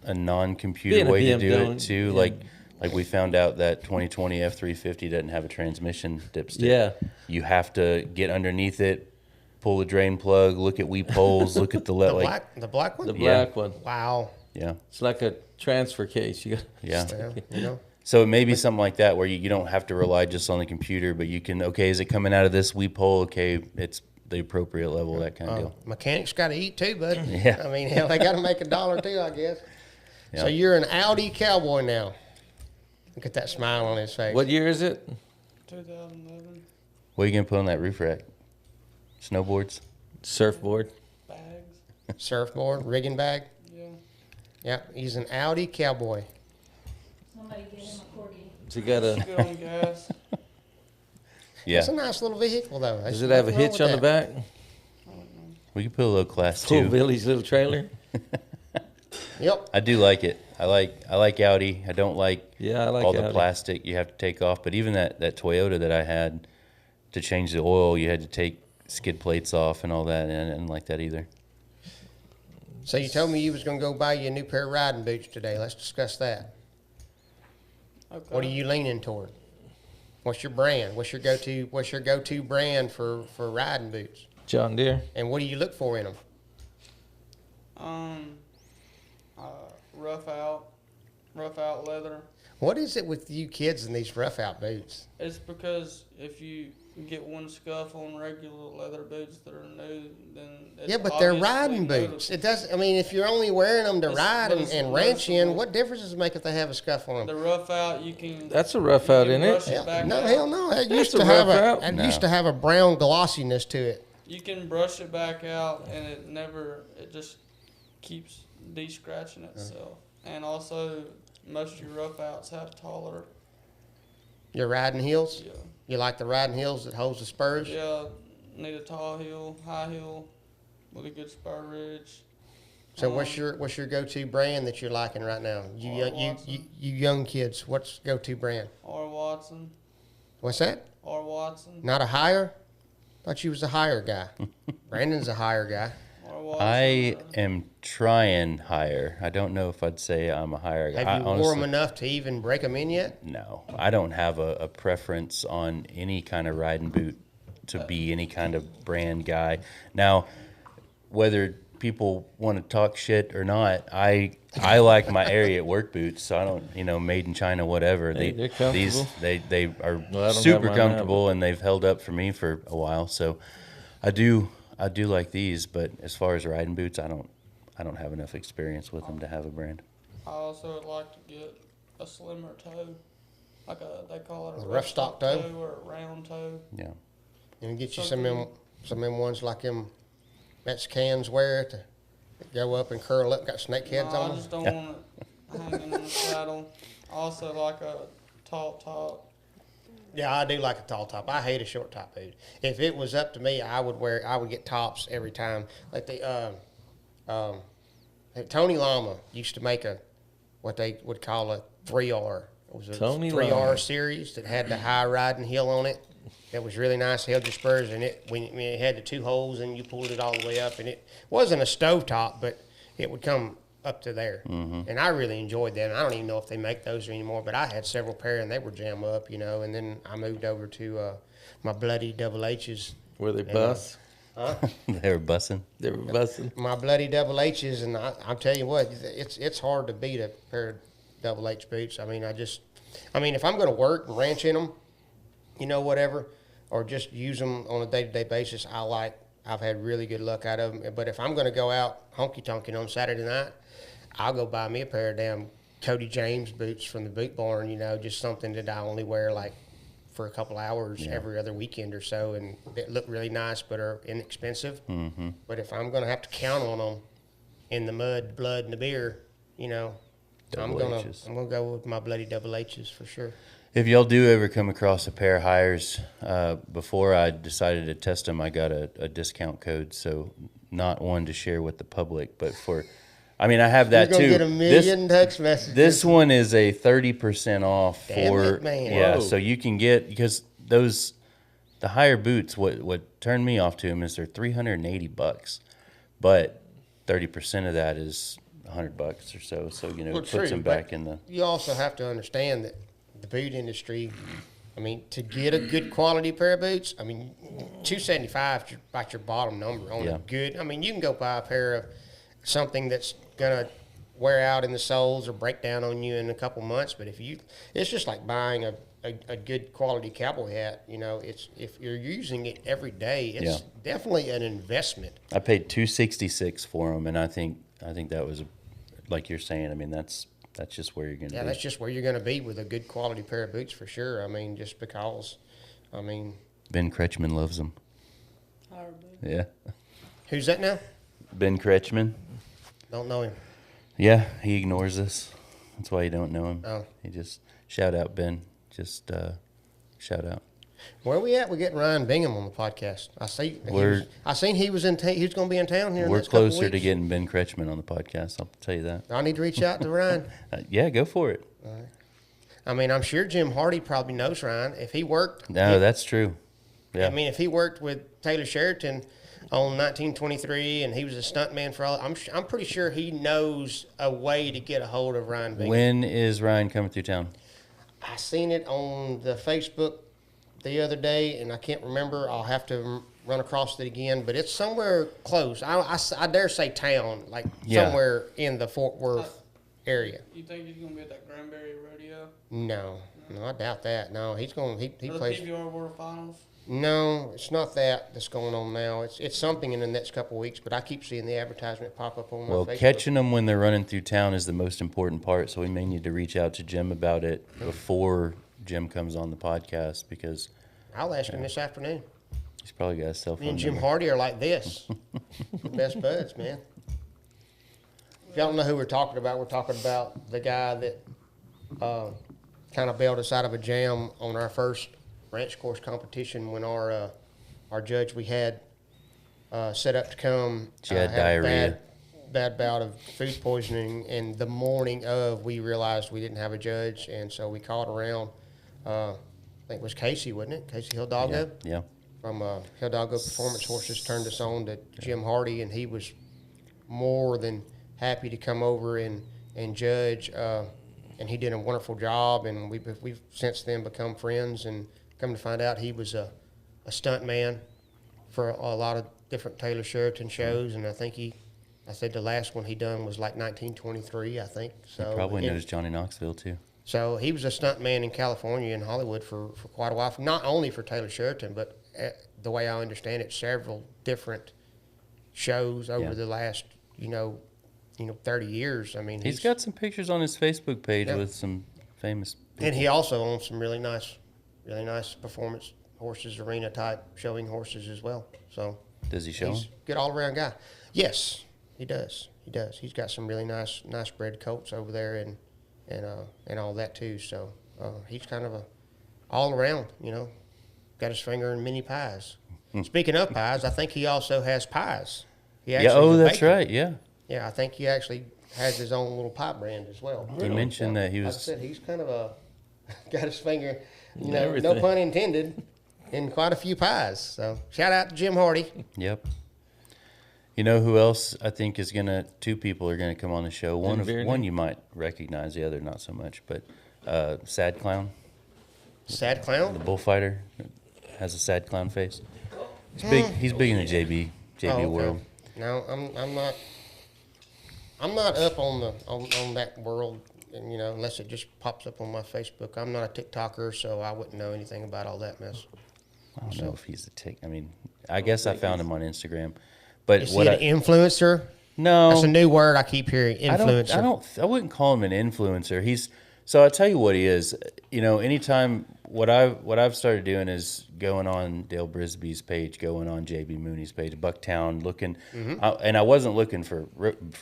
non-computer Being a way to do BMW, it too. yeah. Like we found out that 2020 F350 doesn't have a transmission dipstick. Yeah. You have to get underneath it, pull the drain plug, look at weep holes, look at the The let black one? The Yeah. black one. Wow. Yeah. It's like a transfer case. You got Yeah. Yeah, you know. So it may be something like that where you don't have to rely just on the computer, but you can, okay, is it coming out of this weep hole? Okay, it's the appropriate level, that kind of deal. Mechanics got to eat too, bud. Yeah. I mean, hell, they got to make $1 too, I guess. Yeah. So you're an Audi cowboy now. Look at that smile on his face. What year is it? 2011 What are you going to put on that roof rack? Snowboards? Surfboard. bags. Surfboard, rigging bag. Yeah. Yep, he's an Audi cowboy. Somebody get him a corgi. Does it got a? Good on gas. Yeah. It's a nice little vehicle, though. Does it have a hitch on the back? We could put a little class Pull too. Billy's little trailer. Yep. I do like it. I like Audi. I don't like Yeah, I like all the Audi. plastic you have to take off. But even that Toyota that I had, to change the oil, you had to take skid plates off and all that, and I didn't like that either. So you told me you was going to go buy you a new pair of riding boots today. Let's discuss that. Okay. What are you leaning toward? What's your brand? What's your go-to brand for riding boots? John Deere. And what do you look for in them? Rough out leather. What is it with you kids and these rough out boots? It's because if you get one scuff on regular leather boots that are new, then it's Yeah, but they're obviously riding boots. noticeable. It does. I mean, if you're only wearing them to It's- ride but and, it's and ranch in, noticeable. what difference does it make if they have a scuff on The them? rough out, you can. That's a rough you out, can isn't it? brush it back No, out. hell no. It used That's to a have rough a. out. It No. used to have a brown glossiness to it. You can brush it back out, and it just keeps de-scratching itself. And also, most of your rough outs have taller. Your riding heels. Yeah. You like the riding heels that holds the spurs? Yeah, need a tall heel, high heel, with a good spur ridge. So what's your go-to brand that you're liking right now? You young kids, what's go-to brand? R. Watson. What's that? R. Watson. Not a higher? Thought you was a higher guy. Brandon's a higher guy. R. Watson. I am trying higher. I don't know if I'd say I'm a higher guy. Have you I, wore them honestly, enough to even break them in yet? no, I don't have a preference on any kind of riding boot to be any kind of brand guy. Now, whether people want to talk shit or not, I like my area at work boots. So I don't, made in China, whatever. Hey, they're comfortable. They are Well, I don't have super mine now, comfortable, and they've held up for me for a while. So I do like these, but as far as riding boots, I don't have enough experience with them to have a brand. I also would like to get a slimmer toe. They call it a rough stock toe? or a round toe. Yeah. And get you some of them ones like them Mexicans wear to go up and curl up, got snake heads No, on I them. just don't want it hanging in the saddle. I also like a tall top. Yeah, I do like a tall top. I hate a short top boot. If it was up to me, I would get tops every time. Like Tony Lama used to make what they would call a 3R. It was a Tony 3R Lama. series that had the high riding heel on it. That was really nice. Held your spurs in it. When it had the two holes and you pulled it all the way up, and it wasn't a stove top, but it would come up to there. Mm-hmm. And I really enjoyed that. And I don't even know if they make those anymore, but I had several pair and they were jam up, And then I moved over to my bloody double H's. Were they bust? They were bussing. They were busting. My bloody double H's, and I'll tell you what, it's hard to beat a pair of double H boots. I mean, if I'm going to work and ranch in them, whatever, or just use them on a day-to-day basis, I've had really good luck out of them. But if I'm going to go out honky-tonking on Saturday night, I'll go buy me a pair of damn Cody James boots from the boot barn, just something that I only wear like for a couple hours every other weekend or so, and they look really nice but are inexpensive. Mm-hmm. But if I'm going to have to count on them in the mud, blood, and the beer, I'm Double H's. gonna go with my bloody double H's for sure. If y'all do ever come across a pair of hires, before I decided to test them, I got a discount code. So not one to share with the public, but I have that You're gonna too. get a million text messages. This one is a 30% off Damn for it, man. yeah. Whoa. So you can get, because the higher boots. What turned me off to them is they're $380, but 30% of that is $100 or so. So Well, it puts true, them but back in the. You also have to understand that the boot industry, to get a good quality pair of boots, $275 is about your bottom number on Yeah. a good. You can go buy a pair of something that's gonna wear out in the soles or break down on you in a couple months. But it's just like buying a good quality cowboy hat. You know, if you're using it every day, it's definitely an investment. I paid $266 for them, and I think that was like you're saying. I mean, that's just where you're going to be. Yeah, that's just where you're going to be with a good quality pair of boots for sure. I mean, just because, I mean. Ben Kretschmann loves them. Yeah. Who's that now? Ben Kretschmann. Don't know him. Yeah, he ignores us. That's why you don't know him. Oh. He just, shout out, Ben. Just shout out. Where we at? We're getting Ryan Bingham on the podcast. I seen he was going to be in town here. In the We're next couple closer to weeks. getting Ben Kretschmann on the podcast. I'll tell you that. I need to reach out to Ryan. Yeah, go for it. I mean, I'm sure Jim Hardy probably knows Ryan. If he worked, No, that's true. Yeah. I mean, if he worked with Taylor Sheraton on 1923 and he was a stuntman for all, I'm pretty sure he knows a way to get a hold of Ryan Bingham. When is Ryan coming through town? I seen it on the Facebook the other day, and I can't remember. I'll have to run across it again, but it's somewhere close. I dare say town, like somewhere in the Fort Worth area. You think he's gonna be at that Granbury Rodeo? No, I doubt that. No, he's going. He Or the plays. PBR World Finals? No, it's not that's going on now. It's something in the next couple of weeks, but I keep seeing the advertisement pop up on my Well, Facebook. catching them when they're running through town is the most important part, so we may need to reach out to Jim about it before Jim comes on the podcast because I'll ask him this afternoon. he's probably got a cell phone Me and Jim number. Hardy are like this. We're best buds, man. If y'all don't know who we're talking about the guy that kind of bailed us out of a jam on our first ranch course competition when our judge we had set up to come She had a diarrhea. bad bout of food poisoning, and the morning of we realized we didn't have a judge, and so we called around. I think it was Casey, wasn't it? Casey Hidalgo Yeah. from Hidalgo Performance Horses turned us on to Jim Hardy, and he was more than happy to come over and judge. And he did a wonderful job, and we've since then become friends. And come to find out, he was a stunt man for a lot of different Taylor Sheraton shows, and I think I said the last one he done was like 1923, I think. So Probably knows Johnny Knoxville too. So he was a stunt man in California and Hollywood for quite a while, not only for Taylor Sheraton, but the way I understand it, several different shows over the last, 30 years. I mean, He's got some pictures on his Facebook page Yeah. with some famous people. and he also owns some really nice performance horses, arena type showing horses as well. So Does he show he's them? a good all around guy. Yes, he does. He does. He's got some really nice bred colts over there and all that too. So he's kind of a all around, got his finger in many pies. Speaking of pies, I think he also has pies. He Yeah, actually is a that's baker. right, yeah. Yeah, I think he actually has his own little pie brand as well. He mentioned that he Like I was said, he's kind of got his finger, no Everything. pun intended, in quite a few pies. So shout out to Jim Hardy. Yep. You know who else I think is two people are gonna come on the show. One you might recognize, the other not so much, but Sad Clown, Sad the Clown. bullfighter, has a sad clown face. He's big in the JB Oh, okay. world. No, I'm not up on that world, and unless it just pops up on my Facebook. I'm not a TikToker, so I wouldn't know anything about all that mess. I don't know if he's a tick. I mean, I guess I found him on Instagram, but Is he an influencer? no, That's a new word I keep hearing. Influencer. I wouldn't call him an influencer. So I'll tell you what he is. Anytime what I've started doing is going on Dale Brisby's page, going on JB Mooney's page, Bucktown, looking, and I wasn't looking for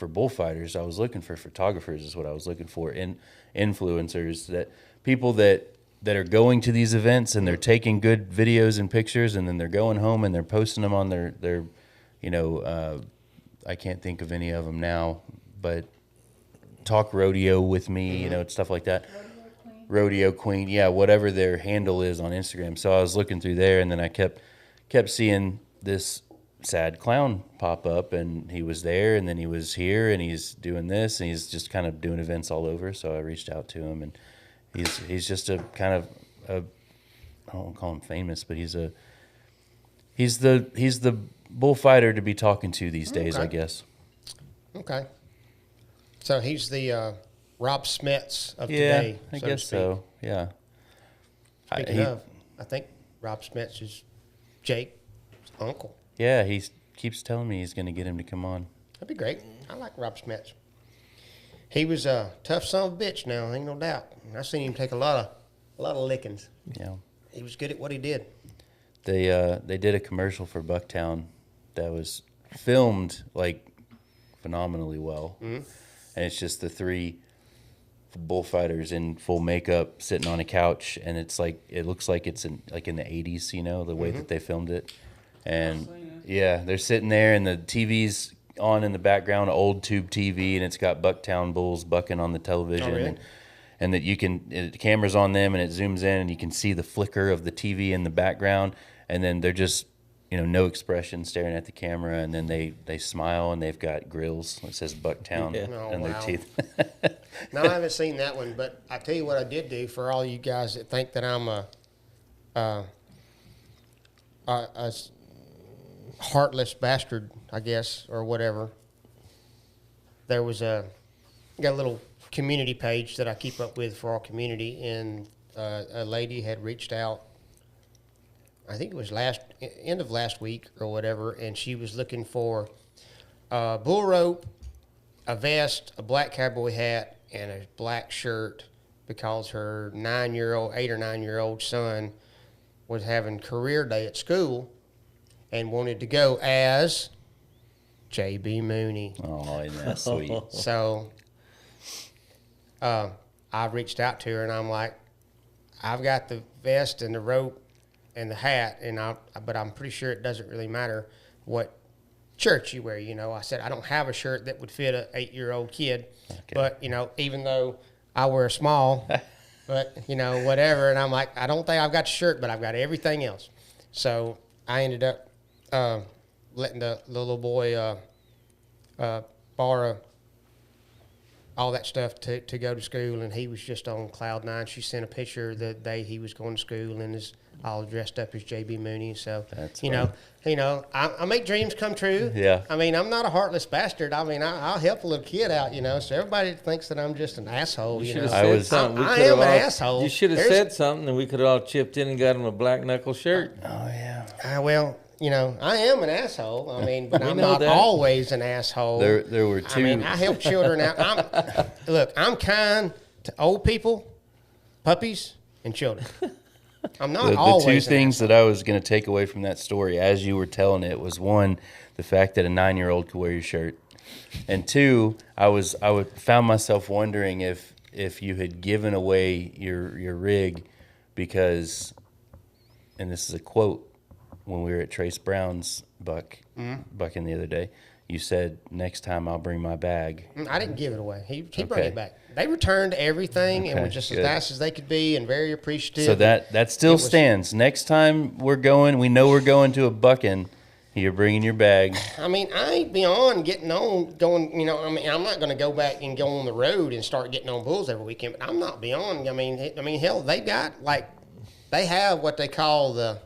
bullfighters. I was looking for photographers. Is what I was looking for in influencers, that people that are going to these events and they're taking good videos and pictures, and then they're going home and they're posting them on their I can't think of any of them now, but Talk Rodeo with me, stuff like that. Rodeo Queen, yeah, whatever their handle is on Instagram. So I was looking through there, and then I kept seeing this Sad Clown pop up, and he was there, and then he was here, and he's doing this, and he's just kind of doing events all over. So I reached out to him, and he's just a kind of I don't call him famous, but he's the bullfighter to be talking to these days, Okay. I guess. Okay. So he's the Rob Smets of Yeah, today. I so to guess speak. so. Yeah. Speaking of, I think Rob Smets is Jake's uncle. Yeah, he keeps telling me he's going to get him to come on. That'd be great. I like Rob Smets. He was a tough son of a bitch. Now, ain't no doubt. I seen him take a lot of lickings. Yeah. He was good at what he did. They did a commercial for Bucktown that was filmed like phenomenally well, and it's just the three bullfighters in full makeup sitting on a couch, and it looks like it's in the 80s, the way that they filmed it, and yeah, they're sitting there, and the TV's on in the background, old tube TV, and it's got Bucktown bulls bucking on the television, Oh, really? and that the camera's on them, and it zooms in, and you can see the flicker of the TV in the background, and then they're just no expression, staring at the camera, and then they smile, and they've got grills that says Bucktown Oh, in their wow. teeth. No, I haven't seen that one, but I tell you what I did do for all you guys that think that I'm a heartless bastard, I guess, or whatever. There was got a little community page that I keep up with for our community, and a lady had reached out. I think it was end of last week or whatever, and she was looking for a bull rope, a vest, a black cowboy hat, and a black shirt because her 8 or 9 year old son was having career day at school and wanted to go as J.B. Mooney. Oh, isn't that sweet? So I reached out to her, and I'm like, I've got the vest and the rope and the hat, but I'm pretty sure it doesn't really matter what shirt you wear. I said I don't have a shirt that would fit a 8-year-old kid, but even though I wear small, but whatever. And I'm like, I don't think I've got the shirt, but I've got everything else. So I ended up letting the little boy borrow all that stuff to go to school, and he was just on cloud nine. She sent a picture the day he was going to school and is all dressed up as J.B. Mooney. So That's I make dreams come true. Yeah. I mean, I'm not a heartless bastard. I mean, I'll help a little kid out. So everybody thinks that I'm just an asshole. You should know. have said something. I am an asshole. You should have said something, and we could have all chipped in and got him a black knuckle shirt. Oh yeah. Well, I am an asshole. I mean, but I'm know not that. always an asshole. There were two. I mean, I help children out. I'm kind to old people, puppies, and children. I'm not the always two an things that I was going to take away from that story as you were telling it was, one, the fact that a 9-year-old could wear your shirt, and two, I found myself wondering if you had given away your rig because, and this is a quote, when we were at Trace Brown's bucking the other day, you said, next time I'll bring my bag. I didn't give it away. He brought Okay. it back. They returned everything and Okay, were just good. as nice as they could be and very appreciative. So that still It was- stands. Next time we know we're going to a bucking, you're bringing your bag. I mean, I ain't beyond going, I'm not going to go back and go on the road and start getting on bulls every weekend, but I'm not beyond. I mean, hell, they have what they call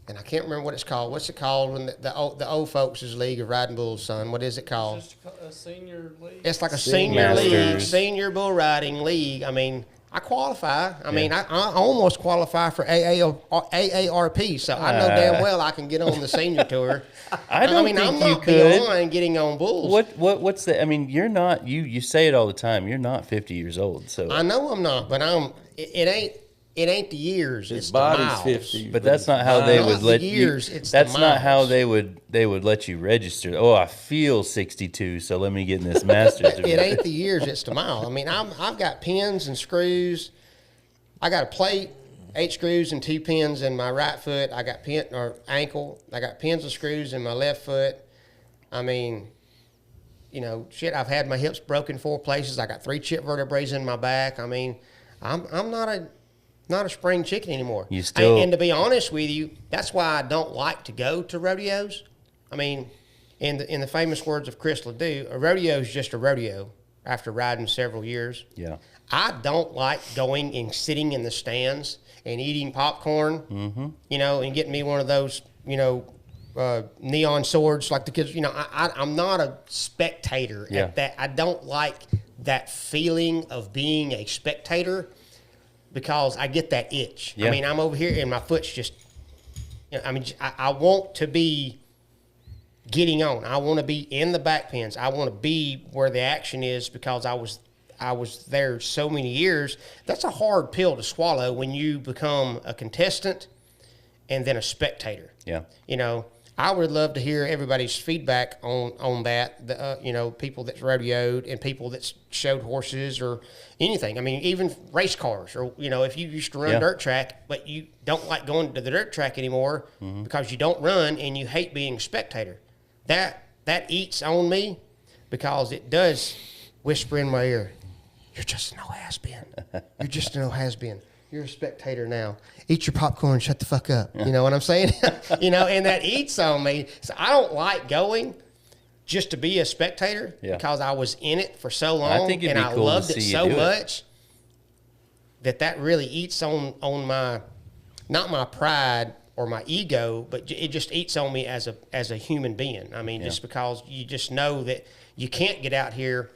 and I can't remember what it's called. What's it called when the old folks' league of riding bulls, son? What is it called? Just a senior league. It's like a Senior senior league, Masters. senior bull riding league. I mean, I qualify. I mean, I almost qualify for AARP, so I know damn well I can get on the senior tour. I don't I'm think you not could. beyond getting on bulls. What's the? I mean, you're not. You say it all the time. You're not 50 years old. So, I know I'm not, but it ain't the years. His It's the body's miles. 50. but that's not how they Not would the let years, you. it's the That's not how miles. they would let you register. Oh, I feel 62, so let me get in this master's degree. It ain't the years, it's the mile. I mean, I've got pins and screws. I got a plate, 8 screws and 2 pins in my right foot. I got ankle. I got pins and screws in my left foot. I mean, I've had my hips broken 4 places. I got 3 chip vertebrae in my back. I mean, I'm not a spring chicken anymore. You still- and to be honest with you, that's why I don't like to go to rodeos. I mean, in the famous words of Chris Ledoux, a rodeo is just a rodeo after riding several years. Yeah. I don't like going and sitting in the stands and eating popcorn, and getting me one of those, neon swords like the kids. I'm not a spectator Yeah. at that. I don't like that feeling of being a spectator because I get that itch. Yeah. I mean, I'm over here and my foot's just, I mean, I want to be getting on. I want to be in the back pins. I want to be where the action is because I was there so many years. That's a hard pill to swallow when you become a contestant and then a spectator. Yeah. You know, I would love to hear everybody's feedback on that. You know, people that's rodeoed and people that's showed horses or anything. I mean, even race cars or, you know, if you used to run dirt track, but you don't like going to the dirt track anymore because you don't run and you hate being a spectator. That eats on me because it does whisper in my ear, you're just an old has-been. You're just an old has-been. You're a spectator now. Eat your popcorn, shut the fuck up. You know what I'm saying? You know, and that eats on me. So I don't like going just to be a spectator because I was in it for so long I think it'd and be I cool loved to it see so you do much that really eats on my, not my pride or my ego, but it just eats on me as a human being. I mean, just because you just know that you can't get out here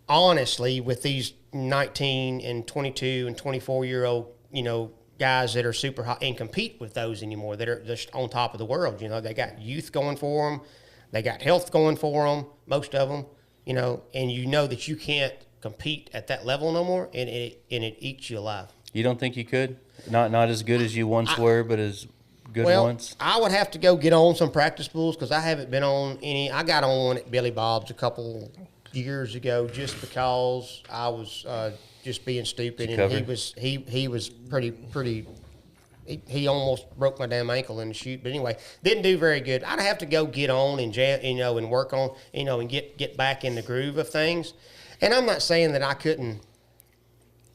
honestly with these 19 and 22 and 24-year-old, you know, guys that are super hot and compete with those anymore that are just on top of the world. You know, they got youth going for them. They got health going for them, most of them, you know, and you know that you can't compete at that level no more, and it eats you alive. You don't think you could? Not as good as you once were, but as good once? I would have to go get on some practice bulls because I haven't been on any. I got on one at Billy Bob's a couple years ago just because I was just being stupid, and he was pretty. He almost broke my damn ankle in the shoot, but anyway, didn't do very good. I'd have to go get on and and work on, and get back in the groove of things. And I'm not saying that I couldn't.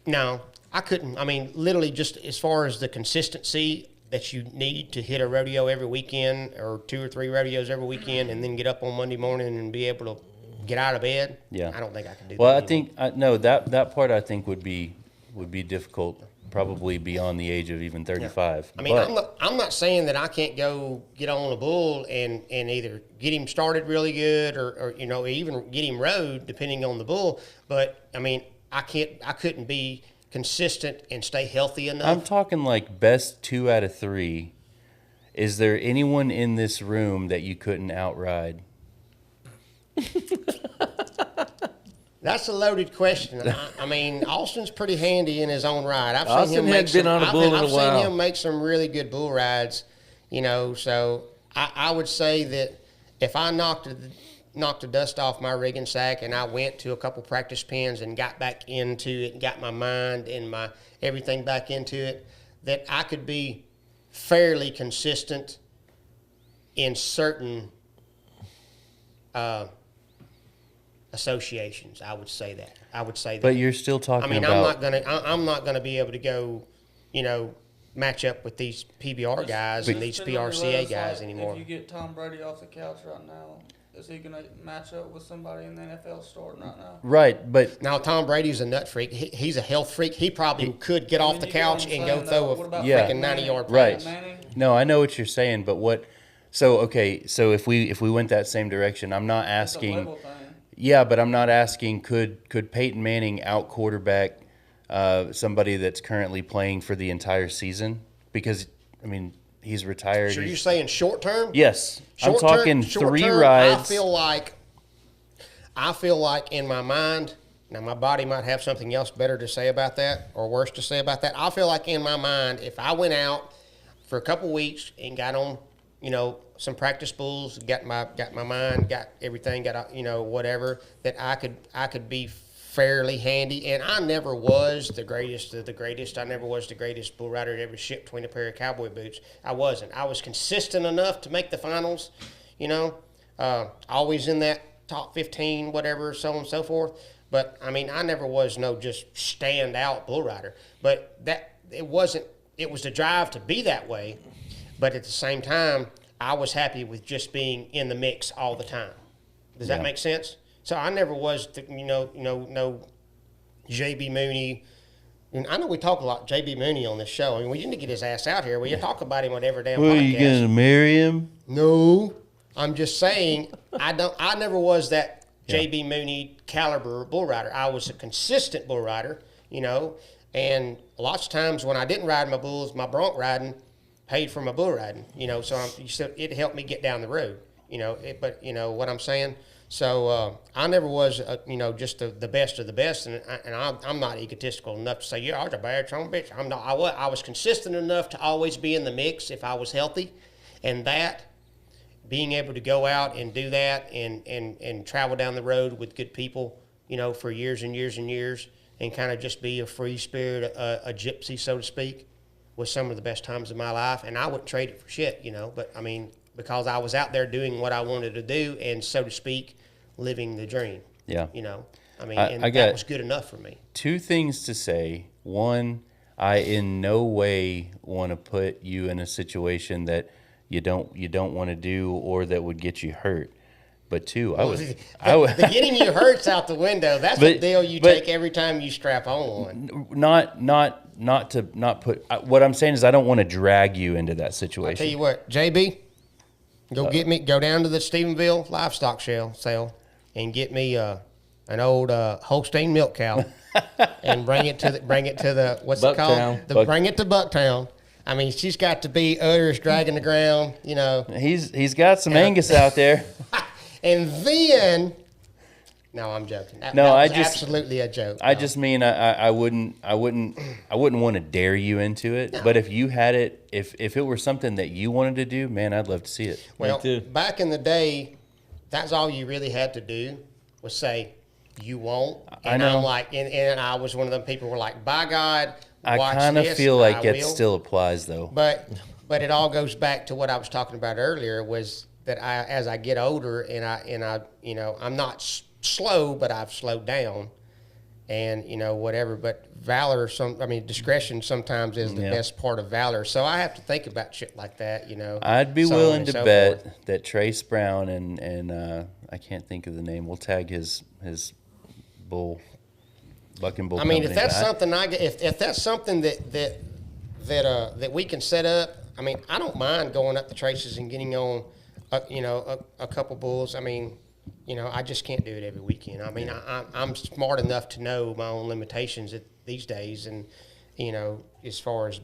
No, I couldn't. I mean, literally, just as far as the consistency that you need to hit a rodeo every weekend or 2 or 3 rodeos every weekend, and then get up on Monday morning and be able to get out of bed. Yeah, I don't think I can do that. Well, I think that part I think would be difficult, probably beyond the age of even 35. I mean, I'm not saying that I can't go get on a bull and either get him started really good or even get him rode depending on the bull. But I mean, I couldn't be consistent and stay healthy enough. I'm talking like best 2 out of 3. Is there anyone in this room that you couldn't outride? That's a loaded question. I mean, Austin's pretty handy in his own right. I've seen him make some really good bull rides, you know. So I would say that if I knocked the dust off my rigging sack and I went to a couple practice pins and got back into it and got my mind and my everything back into it, that I could be fairly consistent in certain associations. I would say that. But you're still talking about. I'm not gonna be able to go, you know, match up with these PBR guys and these PRCA guys anymore. If you get Tom Brady off the couch right now, is he gonna match up with somebody in the NFL starting right now? Right, but now Tom Brady's a nut freak. He's a health freak. He probably could get off the couch and go throw a freaking 90-yard pass. Right. No, I know what you're saying, but what? So if we went that same direction, I'm not asking. Yeah, but I'm not asking. Could Peyton Manning out quarterback somebody that's currently playing for the entire season? Because I mean, he's retired. So you're saying short term? Yes, I'm talking 3 rides. I feel like in my mind. Now my body might have something else better to say about that, or worse to say about that. I feel like in my mind, if I went out for a couple weeks and got on, you know, some practice bulls, got my mind, got everything, got, you know, whatever, that I could be fairly handy. And I never was the greatest of the greatest. I never was the greatest bull rider that ever shipped between a pair of cowboy boots. I wasn't. I was consistent enough to make the finals, you know, always in that top 15, whatever, so on and so forth. But I mean, I never was no just stand out bull rider. But it was the drive to be that way. But at the same time, I was happy with just being in the mix all the time. Does that make sense? So I never was, no J.B. Mooney. And I know we talk a lot J.B. Mooney on this show. I mean, we need to get his ass out here. We talk about him on every damn podcast. Well, you going to marry him? No. I'm just saying, I never was that J.B. Mooney caliber bull rider. I was a consistent bull rider, you know, and lots of times when I didn't ride my bulls, my bronc riding paid for my bull riding, you know, so it helped me get down the road, you know, but you know what I'm saying? So I never was, you know, just the best of the best, and I'm not egotistical enough to say, yeah, I was a bad son bitch. I'm not. I was consistent enough to always be in the mix if I was healthy, and that being able to go out and do that and travel down the road with good people, you know, for years and years and years, and kind of just be a free spirit, a gypsy, so to speak, was some of the best times of my life, and I wouldn't trade it for shit, you know. But I mean, because I was out there doing what I wanted to do, and so to speak, living the dream. Yeah. You know, I mean, I that was good enough for me. 2 things to say. One, I in no way want to put you in a situation that you don't want to do or that would get you hurt. But 2, the getting you hurt's out the window. That's the deal you take every time you strap on one. Not put. What I'm saying is I don't want to drag you into that situation. I'll tell you what, JB, go down to the Stephenville livestock sale and get me an old Holstein milk cow and bring it to the what's it called? Bring it to Bucktown. I mean, she's got to be udders dragging the ground, you know. He's got some Angus out there. And then, no, I'm joking. That was absolutely a joke. I just mean I wouldn't want to dare you into it. No. But if you had it, if it were something that you wanted to do, man, I'd love to see it. Well, back in the day, that's all you really had to do was say you won't. And I know. I'm like, and I was one of them people who were like, by God, I kind of feel like it still applies though. But it all goes back to what I was talking about earlier, was that as I get older and I you know, I'm not slow, but I've slowed down, and you know, whatever. But discretion sometimes is the best part of valor. So I have to think about shit like that, you know. I'd be willing to bet that Trace Brown and I can't think of the name. We'll tag his bull. Bucking bull. I mean, company, if that's something if that's something that we can set up, I mean, I don't mind going up the traces and getting on, you know, a couple bulls. I mean, you know, I just can't do it every weekend. I mean, I'm smart enough to know my own limitations these days, and you know, as far as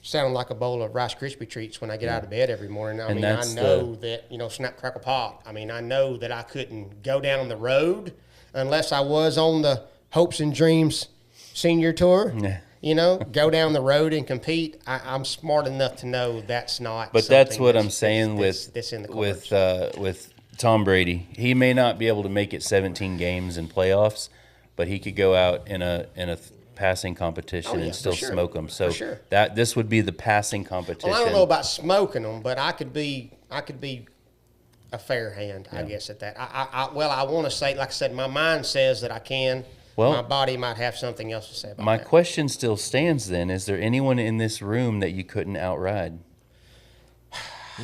sounding like a bowl of Rice Krispie treats when I get out of bed every morning. I mean, I know that, you know, snap, crackle, pop. I mean, I know that I couldn't go down the road unless I was on the Hopes and Dreams senior tour. Yeah. You know, go down the road and compete. I'm smart enough to know that's not. But that's what I'm saying with Tom Brady. He may not be able to make it 17 games in playoffs, but he could go out in a passing competition and still smoke them. So that this would be the passing competition. Well, I don't know about smoking them, but I could be a fair hand, I guess, at that. I want to say, like I said, my mind says that I can. Well, my body might have something else to say about that. My question still stands then. Is there anyone in this room that you couldn't outride?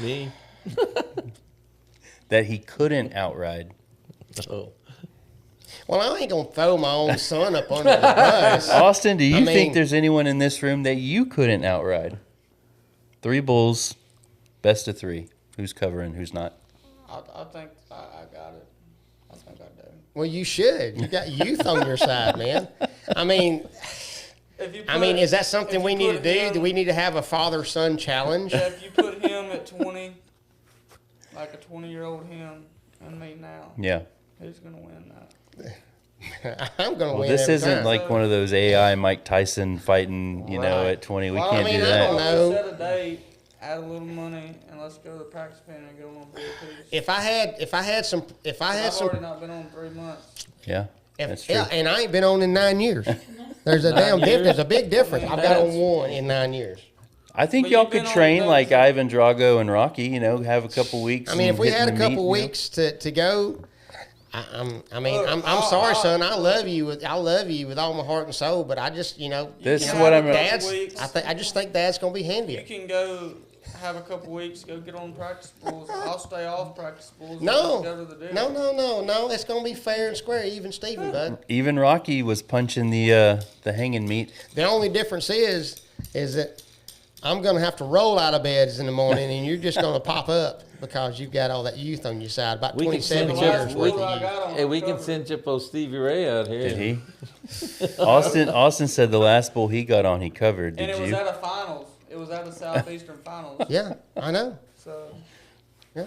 Me. That he couldn't outride? Oh. Well, I ain't going to throw my own son up under the bus. Austin, do you think there's anyone in this room that you couldn't outride? 3 bulls, best of 3. Who's covering, who's not? I think I got it. I think I do. Well, you should. You got youth on your side, man. I mean, is that something we need to do? Do we need to have a father-son challenge? Yeah, if you put him at 20, like a 20-year-old him, and me now, who's going to win that? I'm going to win. This isn't time. Like one of those AI Mike Tyson fighting, you know, at 20. We can't do that. I don't know. Set a date, add a little money, and let's go to the practice pen and go on BAPs. If I had some, I've already not been on 3 months. Yeah, that's true. Yeah, and I ain't been on in 9 years. There's a there's a big difference. I've got on 1 in 9 years. I think y'all could train like Ivan Drago and Rocky. You know, have a couple weeks. I mean, if we had a couple weeks to go. I'm sorry, son. I love you with all my heart and soul. But I just, this is what I'm. I just think Dad's gonna be handy. You can go have a couple weeks, go get on practice bulls. I'll stay off practice bulls. No. It's gonna be fair and square, even Steven, bud. Even Rocky was punching the hanging meat. The only difference is that I'm going to have to roll out of beds in the morning, and you're just going to pop up because you've got all that youth on your side. About We can 27 send years you- worth What I of youth. got on Hey, we can cover. send Chippo Stevie Ray out here. Did he? Austin said the last bull he got on, he covered. And Did it was you? at a finals. It was at the Southeastern Finals. Yeah, I know. So Yeah.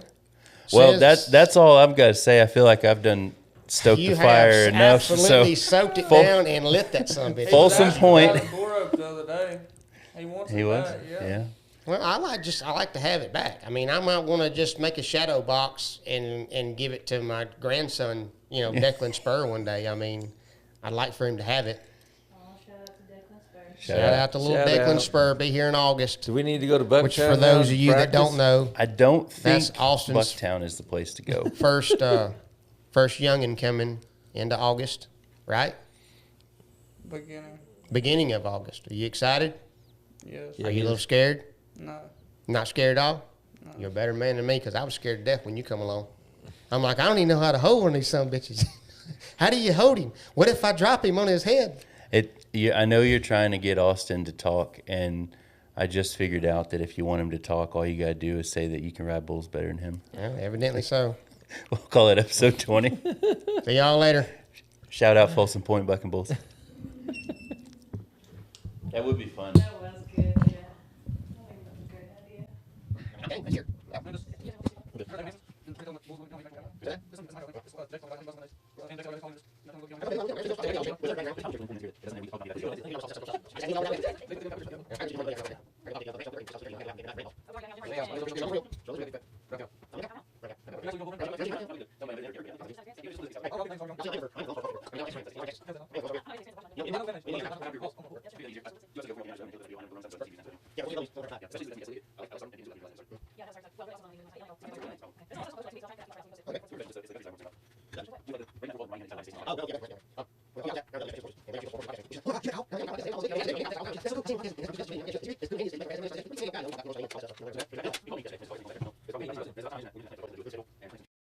Well, Says- that's all I've got to say. I feel like I've done stoked you the fire have enough. absolutely So soaked it Full- down and lit that son of a bitch. Full- he was Folsom asking Point. about his door rope the other day. He wants he it was. back. Yeah. Well, I like to have it back. I mean, I might want to just make a shadow box and give it to my grandson, Declan Spur one day. I mean, I'd like for him to have it. Oh, shout out to Declan Spur. Shout out to little Shout Declan out. Spur. Be here in August. Do we need to go to Bucktown? Which, for those of you that don't know, I don't think That's Austin's- Bucktown is the place to go. first youngin coming into August, right? Beginning. Beginning of August. Are you excited? Yes. Yeah. Are you a little scared? No. Not scared at all? You're a better man than me because I was scared to death when you come along. I'm like, I don't even know how to hold one of these son of bitches. How do you hold him? What if I drop him on his head? I know you're trying to get Austin to talk, and I just figured out that if you want him to talk, all you got to do is say that you can ride bulls better than him. Well, evidently so. We'll call it episode 20. See y'all later. Shout out Folsom Point Bucking Bulls. That would be fun. That was good, yeah. I think that was a great idea.